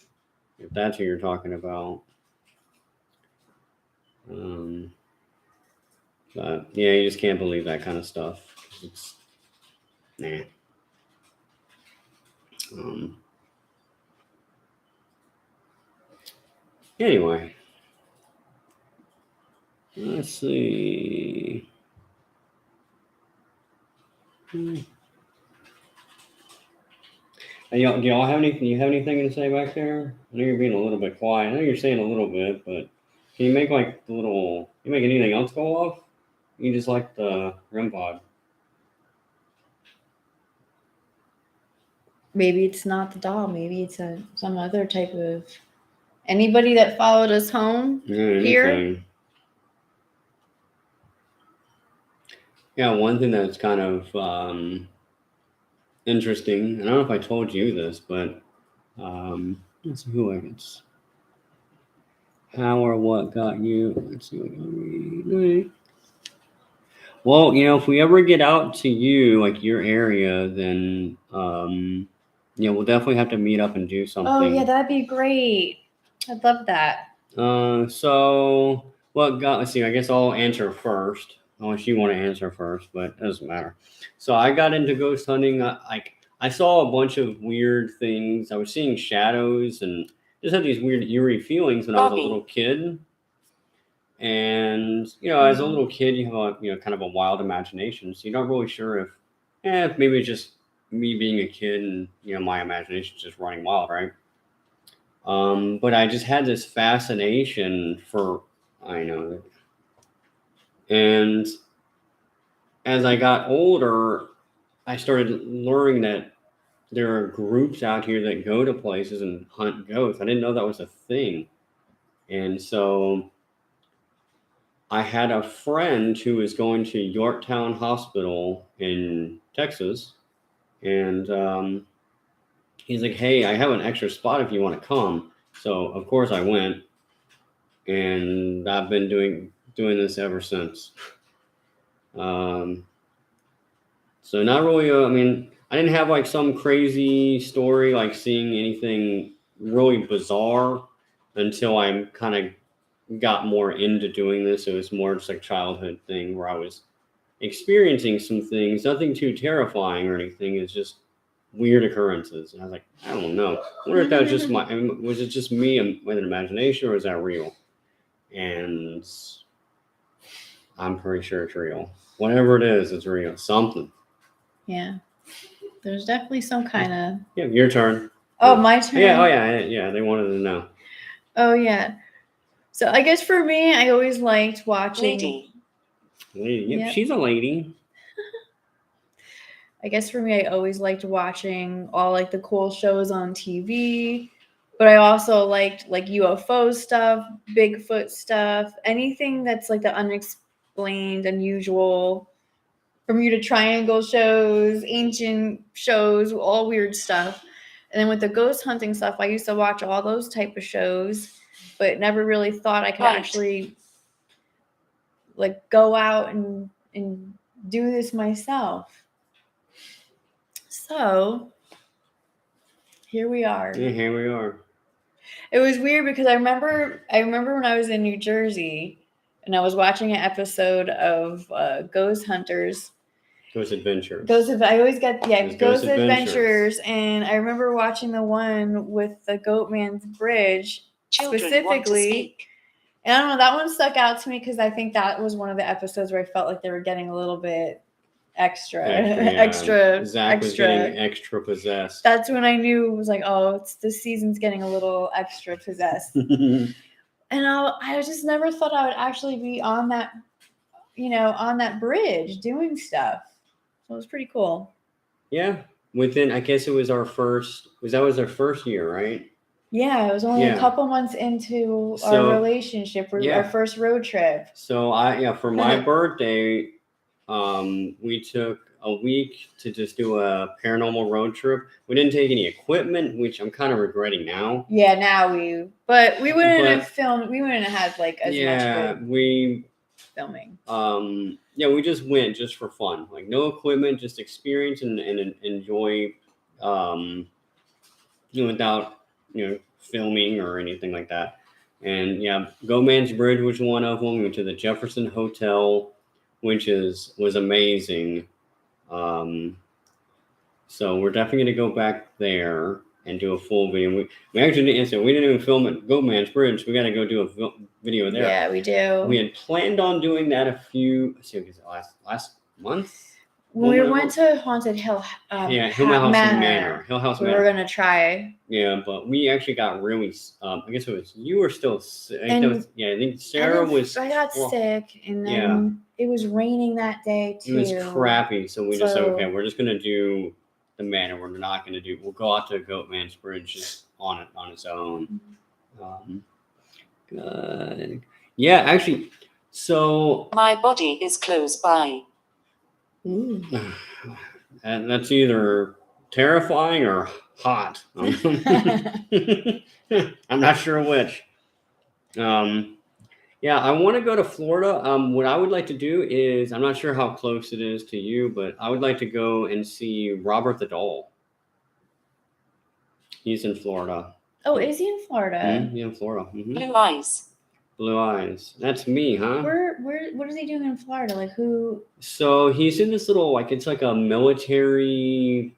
if that's who you're talking about. But yeah, you just can't believe that kind of stuff. Nah. Anyway, let's see. And do y'all have anything? You have anything to say back there? I know you're being a little bit quiet. I know you're saying a little bit, but can you make like the little? You make anything else go off? You just like the REM pod. Maybe it's not the doll. Maybe it's some other type of. Anybody that followed us home here? Yeah, one thing that's kind of interesting. I don't know if I told you this, but let's see who it's. How or what got you? Let's see what got me. Well, if we ever get out to you, like your area, then we'll definitely have to meet up and do something. Oh yeah, that'd be great. I'd love that. So what got? Let's see. I guess I'll answer first, unless you want to answer first, but it doesn't matter. So I got into ghost hunting. I saw a bunch of weird things. I was seeing shadows and just had these weird eerie feelings when I was a little kid. And as a little kid, you have a kind of a wild imagination, so you're not really sure if maybe it's just me being a kid and my imagination's just running wild, right? But I just had this fascination for and as I got older, I started learning that there are groups out here that go to places and hunt ghosts. I didn't know that was a thing, and so I had a friend who was going to Yorktown Hospital in Texas, and he's like, "Hey, I have an extra spot if you want to come." So of course I went, and I've been doing this ever since. So not really. I didn't have like some crazy story, like seeing anything really bizarre until I kind of got more into doing this. It was more just like a childhood thing where I was experiencing some things, nothing too terrifying or anything. It's just weird occurrences. And I was like, I don't know. I wonder if that was just was it just me with an imagination, or is that real? And I'm pretty sure it's real. Whatever it is, it's real. Something. Yeah. There's definitely some kind of. Yeah, your turn. Oh, my turn? Yeah, yeah. They wanted to know. Oh, yeah. So I guess for me, I always liked watching. Lady. Yep, she's a lady. I guess for me, I always liked watching all like the cool shows on TV, but I also liked like UFO stuff, Bigfoot stuff, anything that's like the unexplained, unusual, Bermuda Triangle shows, ancient shows, all weird stuff. And then with the ghost hunting stuff, I used to watch all those type of shows, but never really thought I could actually like go out and do this myself. So here we are. Yeah, here we are. It was weird because I remember when I was in New Jersey and I was watching an episode of Ghost Hunters. Ghost Adventures. I always get Ghost Adventures, and I remember watching the one with the Goatman's Bridge specifically. And I don't know, that one stuck out to me because I think that was one of the episodes where I felt like they were getting a little bit extra. Zach was getting extra possessed. That's when I knew it was like, oh, this season's getting a little extra possessed. And I just never thought I would actually be on that, on that bridge doing stuff. So it was pretty cool. Yeah. I guess it was our first year, right? Yeah, it was only a couple months into our relationship, our first road trip. So for my birthday, we took a week to just do a paranormal road trip. We didn't take any equipment, which I'm kind of regretting now. Yeah, but we wouldn't have filmed. We wouldn't have had like as much filming. We just went just for fun, like no equipment, just experience and enjoy, without filming or anything like that. And Goatman's Bridge was one of them. We went to the Jefferson Hotel, which was amazing. So we're definitely going to go back there and do a full video. We actually didn't answer. We didn't even film at Goatman's Bridge. We got to go do a video there. Yeah, we do. We had planned on doing that last month. When we went to Haunted Hill, Hillhouse Manor. Hill House Manor. We were gonna try. Yeah, but we actually got really. I guess it was you were still sick. I think Sarah was. I got sick, and then it was raining that day too. It was crappy, so we just said, okay, we're just gonna do the manor. We're not gonna do. We'll go out to Goatman's Bridge just on its own. Good. Yeah, actually, so my body is close by. And that's either terrifying or hot. I'm not sure which. Yeah, I want to go to Florida. What I would like to do is, I'm not sure how close it is to you, but I would like to go and see Robert the Doll. He's in Florida. Oh, is he in Florida? Yeah, in Florida. Blue eyes. Blue eyes. That's me, huh? What is he doing in Florida? Like who? So he's in this little, it's like a military.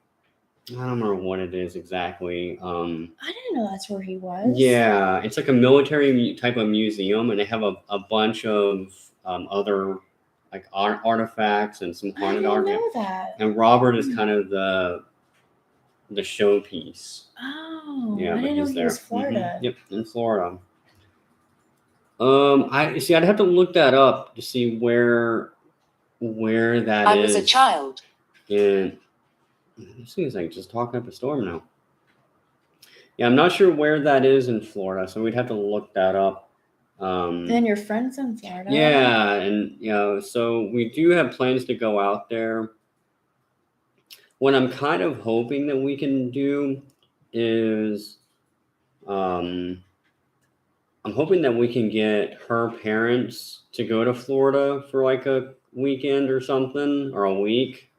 I don't remember what it is exactly. I didn't know that's where he was. Yeah, it's like a military type of museum, and they have a bunch of other like artifacts and some haunted art. I didn't know that. And Robert is kind of the showpiece. Oh, yeah, I didn't know he was Florida. Yep, in Florida. I'd have to look that up to see where that is. I was a child. And it seems like just talking up a storm now. Yeah, I'm not sure where that is in Florida, so we'd have to look that up. And your friend's in Florida. Yeah, and so we do have plans to go out there. What I'm kind of hoping that we can do is, I'm hoping that we can get her parents to go to Florida for like a weekend or something, or a week.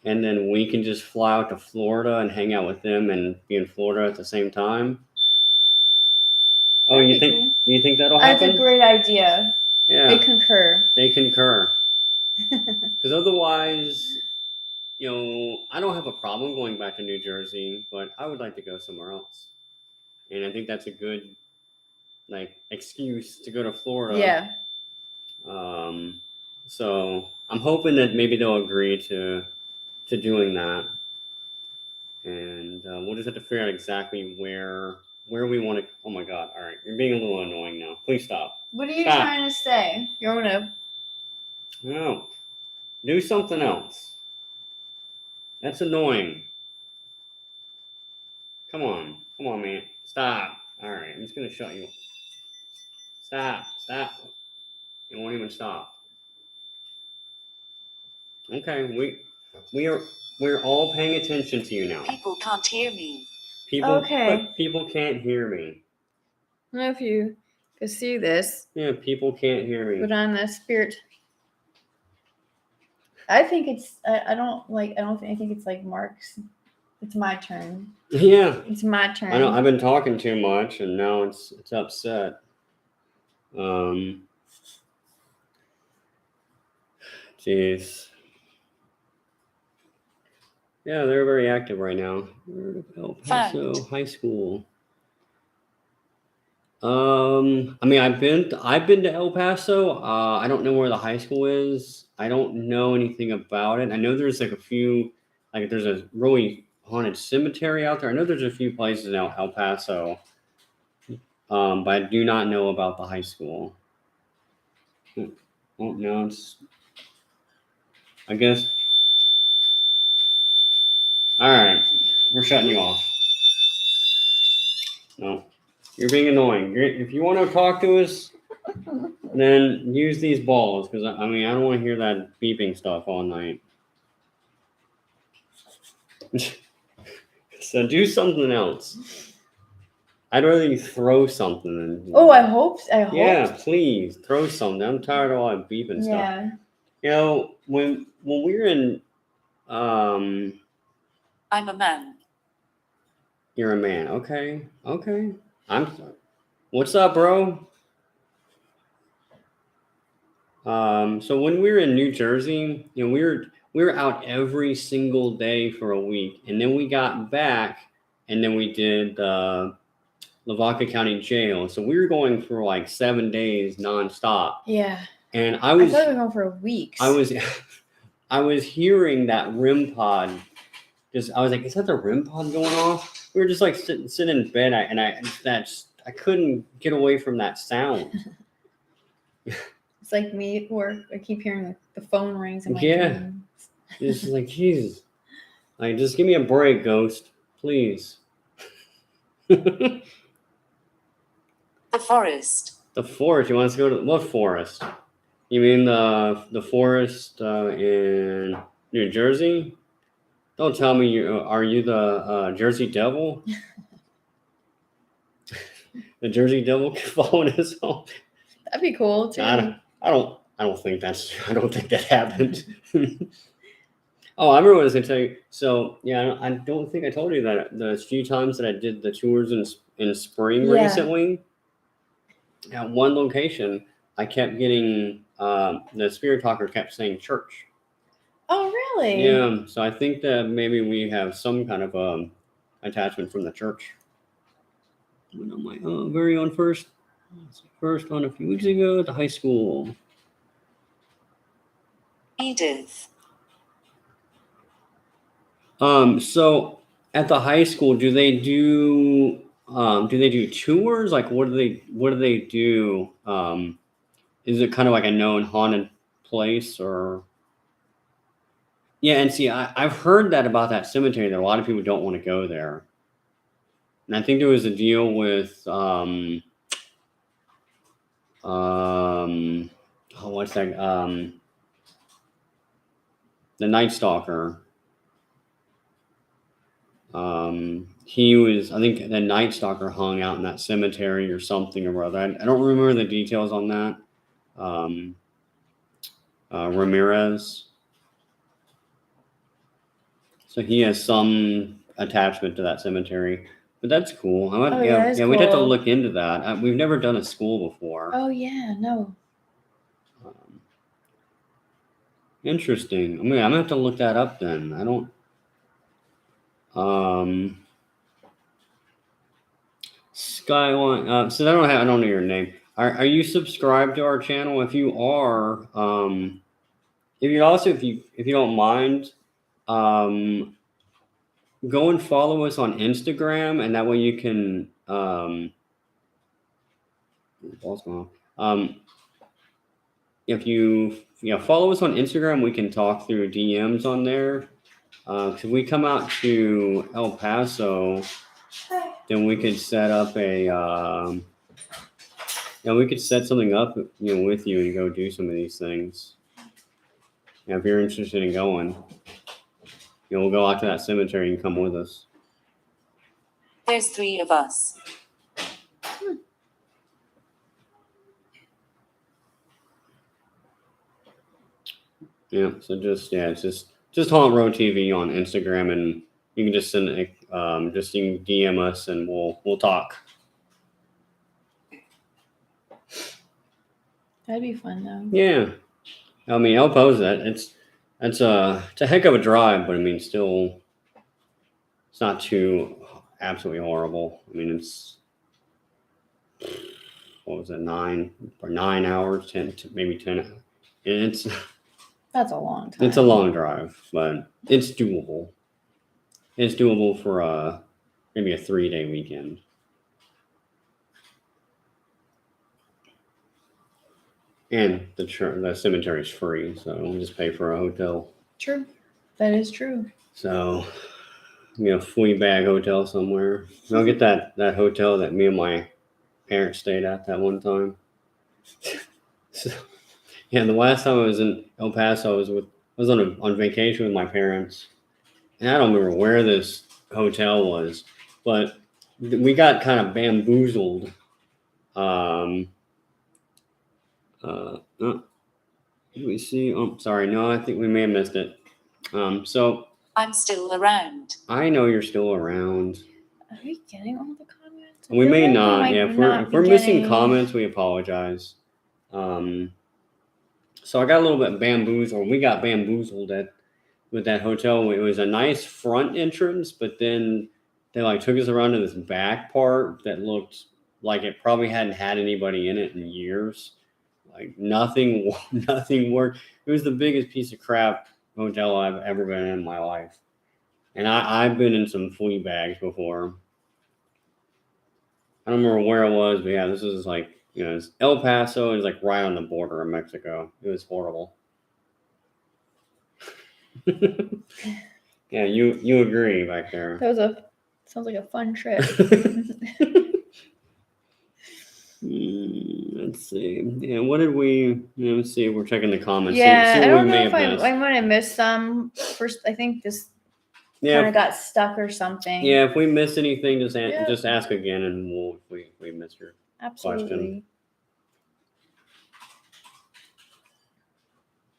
And then we can just fly out to Florida and hang out with them and be in Florida at the same time. Oh, you think that'll happen? That's a great idea. Yeah. They concur. Because otherwise, I don't have a problem going back to New Jersey, but I would like to go somewhere else. And I think that's a good excuse to go to Florida. Yeah. So I'm hoping that maybe they'll agree to doing that, and we'll just have to figure out exactly where we want to. Oh my God! All right, you're being a little annoying now. Please stop. What are you trying to say? You want to? No, do something else. That's annoying. Come on, man. Stop. All right, I'm just gonna shut you. Stop. You won't even stop. Okay, we're all paying attention to you now. People can't hear me. But people can't hear me. I don't know if you can see this. Yeah, people can't hear me. But on the spirit, I think it's. I think it's like Mark's. It's my turn. Yeah. It's my turn. I know. I've been talking too much, and now it's upset. Jeez. Yeah, they're very active right now. El Paso High School. I've been to El Paso. I don't know where the high school is. I don't know anything about it. I know there's a few, there's a really haunted cemetery out there. I know there's a few places in El Paso, but I do not know about the high school. Oh no, I guess. All right, we're shutting you off. No, you're being annoying. If you want to talk to us, then use these balls, because I don't want to hear that beeping stuff all night. So do something else. I'd rather you throw something. I hope. Yeah, please throw something. I'm tired of all that beeping stuff. Yeah. When we were in, I'm a man. You're a man. Okay. I'm sorry. What's up, bro? So when we were in New Jersey, we we were out every single day for a week, and then we got back, and then we did Lavaca County Jail. So we were going for like 7 days nonstop. Yeah. And I thought we were going for weeks. I was hearing that REM pod. I was like, is that the REM pod going off? We were just like sitting in bed, I couldn't get away from that sound. It's like me at work. I keep hearing the phone rings in my dreams. It's just like, Jesus. Like, just give me a break, Ghost. Please. The forest. The forest. You want us to go to what forest? You mean the forest in New Jersey? Don't tell me are you the Jersey Devil? The Jersey Devil following us home. That'd be cool too. I don't think that happened. Oh, I remember what I was gonna tell you. So yeah, I don't think I told you that the few times that I did the tours in spring recently. At one location, I kept getting the spirit talker kept saying church. Oh, really? Yeah. So I think that maybe we have some kind of attachment from the church. Went on my very own first on a few weeks ago at the high school. Edith. So at the high school, do they do tours? Like, what do they do? Is it kind of like a known haunted place, or? Yeah, and see, I've heard that about that cemetery, that a lot of people don't want to go there. And I think there was a deal with what's that? The Night Stalker. I think the Night Stalker hung out in that cemetery or something or other. I don't remember the details on that. Ramirez. So he has some attachment to that cemetery, but that's cool. We'd have to look into that. We've never done a school before. Oh yeah, no. Interesting. I mean, I'm gonna have to look that up then. I don't. Skyline. So I don't know your name. Are you subscribed to our channel? If you are, if you don't mind, go and follow us on Instagram, and that way you can if you follow us on Instagram, we can talk through DMs on there. If we come out to El Paso, then we could set up we could set something up, with you and go do some of these things. If you're interested in going, we'll go out to that cemetery and come with us. There's 3 of us. Yeah. So just Haunt Row TV on Instagram, and you can just send you can DM us and we'll talk. That'd be fun though. Yeah. I mean, I'll pose that. It's a heck of a drive, but I mean, still, it's not too absolutely horrible. I mean, it's, what was it, 9 hours, 10, maybe 10. And that's a long time. It's a long drive, but it's doable. It's doable for maybe a 3-day weekend. And the cemetery is free, so we just pay for a hotel. True. That is true. So, flea bag hotel somewhere. I'll get that hotel that me and my parents stayed at that one time. So, yeah, the last time I was in El Paso, I was on vacation with my parents, and I don't remember where this hotel was, but we got kind of bamboozled. Did we see? Oh, sorry. No, I think we may have missed it. So I'm still around. I know you're still around. Are we getting all the comments? We may not. Yeah, if we're missing comments, we apologize. So I got a little bit bamboozled. We got bamboozled at with that hotel. It was a nice front entrance, but then they like took us around to this back part that looked like it probably hadn't had anybody in it in years. Like nothing worked. It was the biggest piece of crap hotel I've ever been in my life. And I've been in some flea bags before. I don't remember where it was, but yeah, this is like, it's El Paso. It's like right on the border of Mexico. It was horrible. Yeah, you agree back there. Sounds like a fun trip. Let's see. Yeah, what did we? Let's see. We're checking the comments. Yeah, see I what don't we know may if have I missed. might have missed some. First, I think this Yeah, kind of got stuck or something. yeah. If we missed anything, just Yeah. just ask again, and we missed your Absolutely.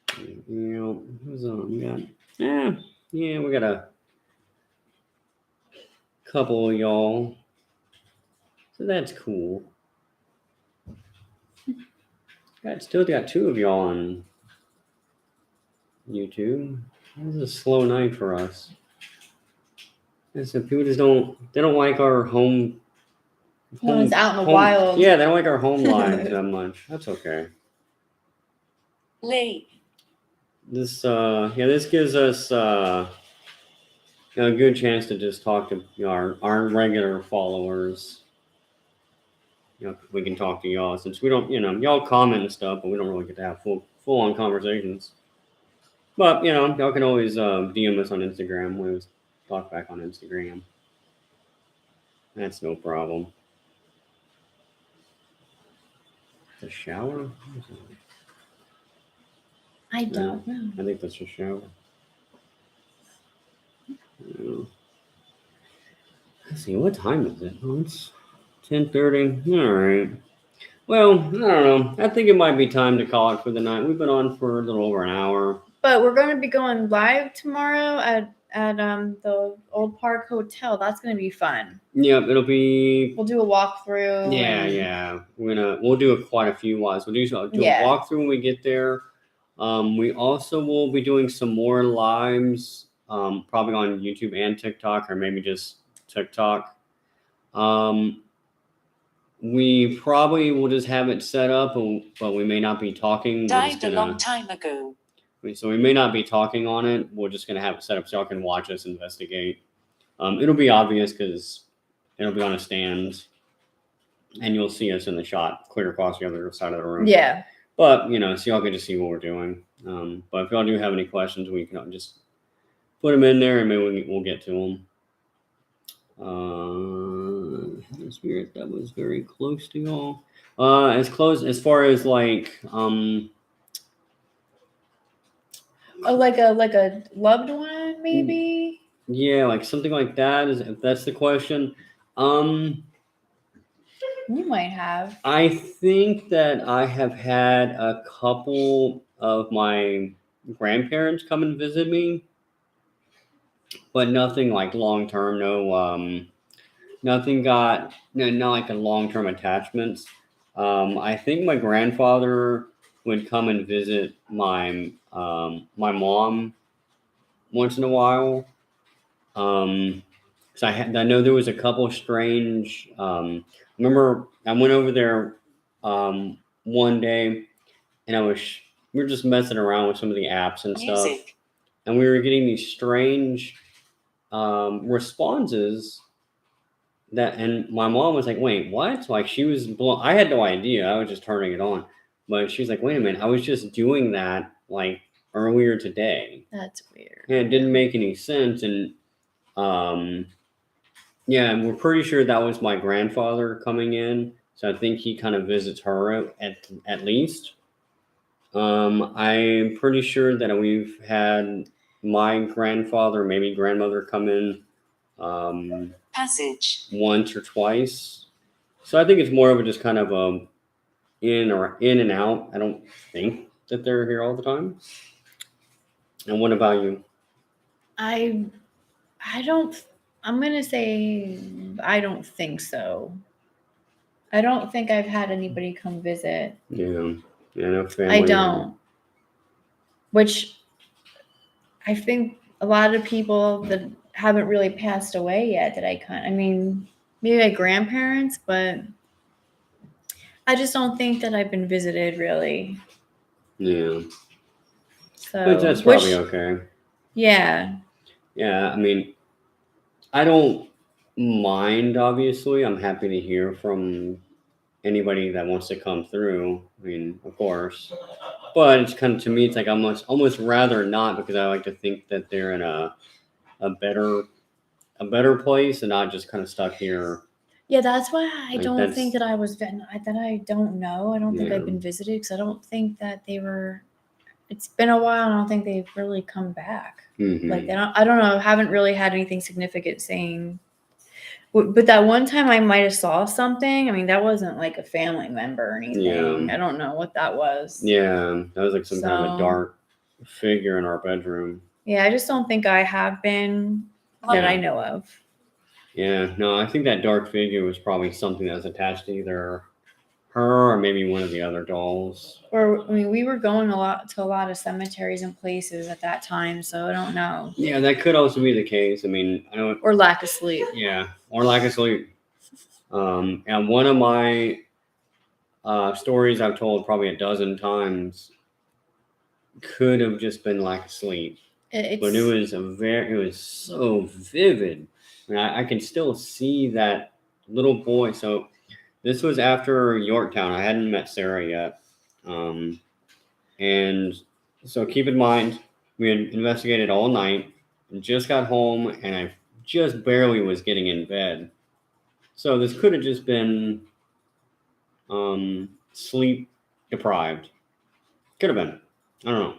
question. Who's on? We got. Yeah. We got a couple of y'all. So that's cool. Still got 2 of y'all on YouTube. This is a slow night for us. And so people just don't like our home. When it's out in the wild. Yeah, they don't like our home lives that much. That's okay. Lee. This gives us a good chance to just talk to our regular followers. We can talk to y'all since we don't, y'all comment and stuff, but we don't really get to have full on conversations. But y'all can always DM us on Instagram. We always talk back on Instagram. That's no problem. The shower? I don't know. I think that's a shower. Yeah. Let's see, what time is it? Oh, it's 10:30. All right. Well, I don't know. I think it might be time to call it for the night. We've been on for a little over an hour. But we're going to be going live tomorrow at the Old Park Hotel. That's going to be fun. Yep, it'll be. We'll do a walkthrough. Yeah. We'll do quite a few lives. We'll do a walkthrough when we get there. We also will be doing some more lives, probably on YouTube and TikTok, or maybe just TikTok. We probably will just have it set up, but we may not be talking. Died a long time ago. So we may not be talking on it. We're just gonna have it set up so y'all can watch us investigate. It'll be obvious because it'll be on a stand, and you'll see us in the shot clear across the other side of the room. Yeah. But so y'all can just see what we're doing. But if y'all do have any questions, we can just put them in there, and maybe we'll get to them. Spirit, that was very close to y'all. As close as far as like like a loved one, maybe. Yeah, like something like that. If that's the question. You might have. I think that I have had a couple of my grandparents come and visit me, but nothing like long term. No, nothing not like a long term attachments. I think my grandfather would come and visit my mom once in a while. So I know there was a couple strange. Remember, I went over there one day, and we were just messing around with some of the apps and stuff, and we were getting these strange responses. And my mom was like, "Wait, what?" Like she was blown. I had no idea. I was just turning it on, but she was like, "Wait a minute, I was just doing that like earlier today." That's weird. And it didn't make any sense, and yeah, and we're pretty sure that was my grandfather coming in. So I think he kind of visits her at least. I'm pretty sure that we've had my grandfather, maybe grandmother, come in passage once or twice. So I think it's more of a just kind of in and out. I don't think that they're here all the time. And what about you? I'm gonna say I don't think so. I don't think I've had anybody come visit. Yeah, no family. I don't. Which I think a lot of people that haven't really passed away yet that I mean, maybe my grandparents, but I just don't think that I've been visited really. Yeah. So, But that's probably okay. Yeah. Yeah, I mean, I don't mind, obviously. I'm happy to hear from anybody that wants to come through. I mean, of course. But it's kind of, to me, it's like I almost rather not, because I like to think that they're in a better place and not just kind of stuck here. Yeah, that's why I Like, don't that's- think that I was that I don't know. I don't think Yeah. I've been visited because I don't think that they were. It's been a while. And I don't think they've really come back. Mhm. Like I don't know. I haven't really had anything significant saying. But that one time I might have saw something. I mean, that wasn't like a family member or anything. Yeah. I don't know what that was. Yeah, that was like some kind of a So- dark figure in our bedroom. Yeah, I just don't think I have been that I know of. Yeah, no, I think that dark figure was probably something that was attached to either her or maybe one of the other dolls. Or I mean, we were going to a lot of cemeteries and places at that time, so I don't know. Yeah, that could also be the case. I mean, I don't. Or lack of sleep. Yeah, or lack of sleep. And one of my stories I've told probably a dozen times could have just been lack of sleep, but it was so vivid. I mean, I can still see that little boy. So this was after Yorktown. I hadn't met Sarah yet, and so keep in mind we had investigated all night and just got home, and I just barely was getting in bed. So this could have just been sleep deprived. Could have been. I don't know.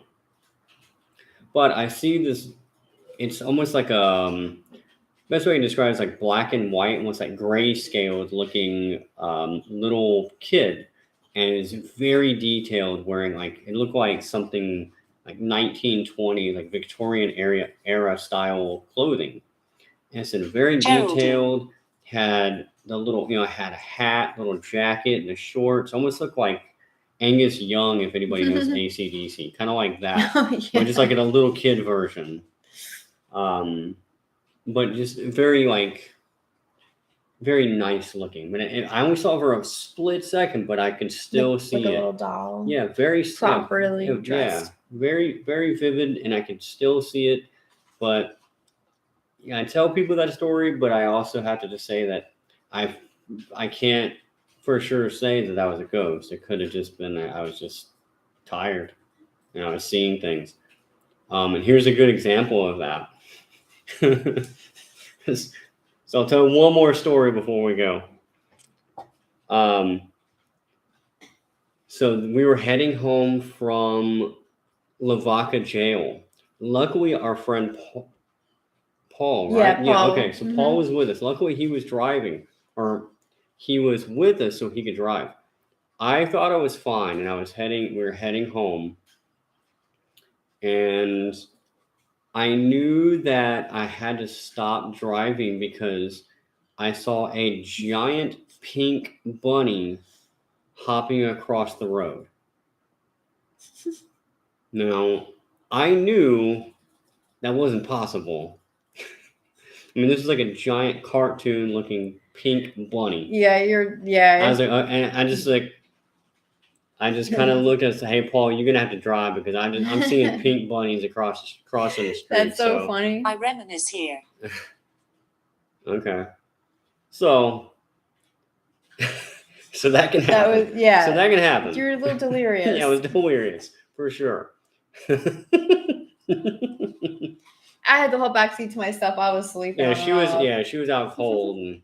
But I see this. It's almost like best way to describe it is like black and white, almost like grayscale looking little kid, and it's very detailed. Wearing like it looked like something like 1920, like Victorian era style clothing. And it's very detailed. Had the little, had a hat, little jacket, and the shorts. Almost looked like Angus Young, if anybody knows AC/DC, kind of like that. Oh, yeah. But just like in a little kid version. But just very nice looking. But I only saw her for a split second, but I could still see like a it. little doll. Yeah, very properly dressed. Yeah, very, very vivid, and I could still see it. But I tell people that story, but I also have to just say that I can't for sure say that was a ghost. It could have just been that I was just tired and I was seeing things. And here's a good example of that. So I'll tell one more story before we go. So we were heading home from Lavaca jail. Luckily, our friend Paul, right? Yeah, Paul. Okay. So Paul was with us. Luckily, he was driving, or he was with us so he could drive. I thought I was fine, and we were heading home, and I knew that I had to stop driving because I saw a giant pink bunny hopping across the road. Now, I knew that wasn't possible. I mean, this is like a giant cartoon-looking pink bunny. Yeah, I was like, and I just kind of looked and said, "Hey, Paul, you're gonna have to drive because I'm seeing pink bunnies crossing the street." That's so funny. I reminisce here. Okay, so that can happen. So that can happen. You're a little delirious. Yeah, I was delirious for sure. I had the whole backseat to myself. I was sleeping. Yeah, she was out cold,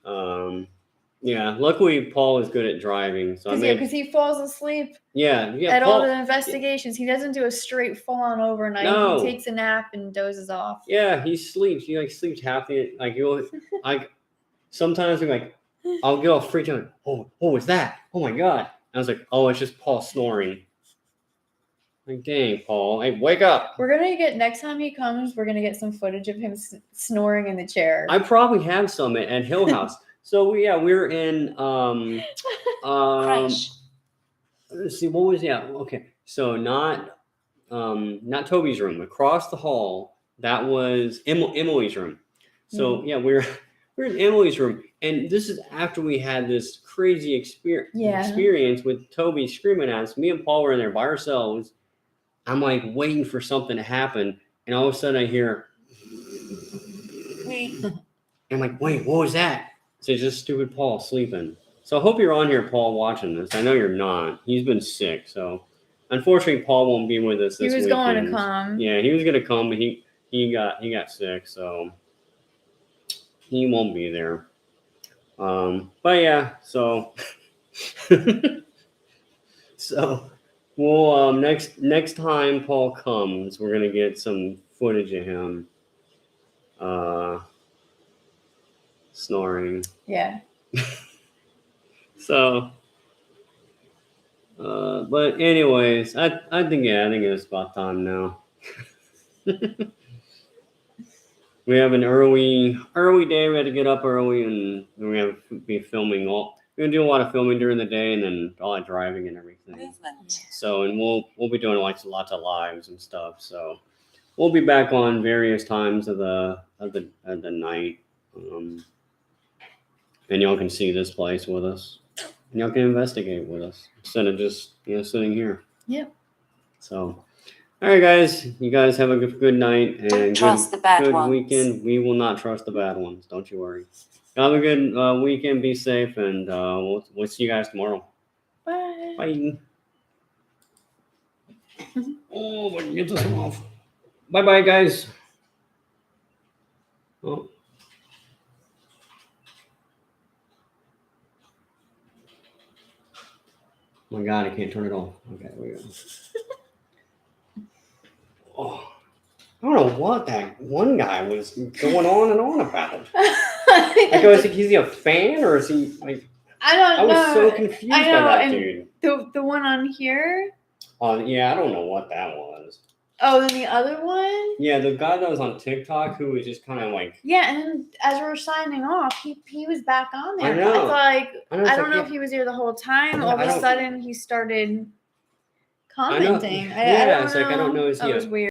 and luckily Paul is good at driving. So because he falls asleep. At all the investigations, he doesn't do a straight full on overnight. No. He takes a nap and dozes off. Yeah, he sleeps. He sleeps half the sometimes I'm like, I'll get all freaked out. Oh, what's that? Oh my god! I was like, oh, it's just Paul snoring. Like, dang, Paul, hey, wake up! Next time he comes, we're gonna get some footage of him snoring in the chair. I probably have some at Hill House. So we're in Crash. let's see, what was okay. So not not Toby's room, across the hall, that was Emily's room. So yeah, we're in Emily's room, and this is after we had this crazy experience with Toby screaming at us. Me and Paul were in there by ourselves. I'm like waiting for something to happen, and all of a sudden I hear, I'm like, wait, what was that? So it's just stupid Paul sleeping. So I hope you're on here, Paul, watching this. I know you're not. He's been sick, so unfortunately Paul won't be with us this weekend. He was going to come. Yeah, he was going to come, but he got sick, so he won't be there. But yeah, so so we'll next time Paul comes, we're gonna get some footage of him snoring. Yeah. So but anyways, I think it's about time now. We have an early day. We had to get up early, and we have to be filming we're gonna do a lot of filming during the day, and then all that driving and everything. Movement. So, and we'll be doing like lots of lives and stuff. So, we'll be back on various times of the night, and y'all can see this place with us, and y'all can investigate with us instead of just sitting here. Yep. So. All right, guys. You guys have a good night and Don't trust the bad good ones. weekend. We will not trust the bad ones. Don't you worry. Have a good weekend. Be safe, and we'll see you guys tomorrow. Bye. Bye. Oh, I can get this one off. Bye, guys. Oh. Oh my God, I can't turn it off. Okay, there we go. Oh, I don't know what that one guy was going on and on about. Like, is he a fan or is he like? I was so confused by that dude. The one on here. Yeah, I don't know what that was. Oh, then the other one. Yeah, the guy that was on TikTok who was just kind of like. Yeah, and then as we were signing off, he was back on there. I know. I don't know if he was here the whole time. All of a sudden, he started commenting. I don't know. Is he? That was weird.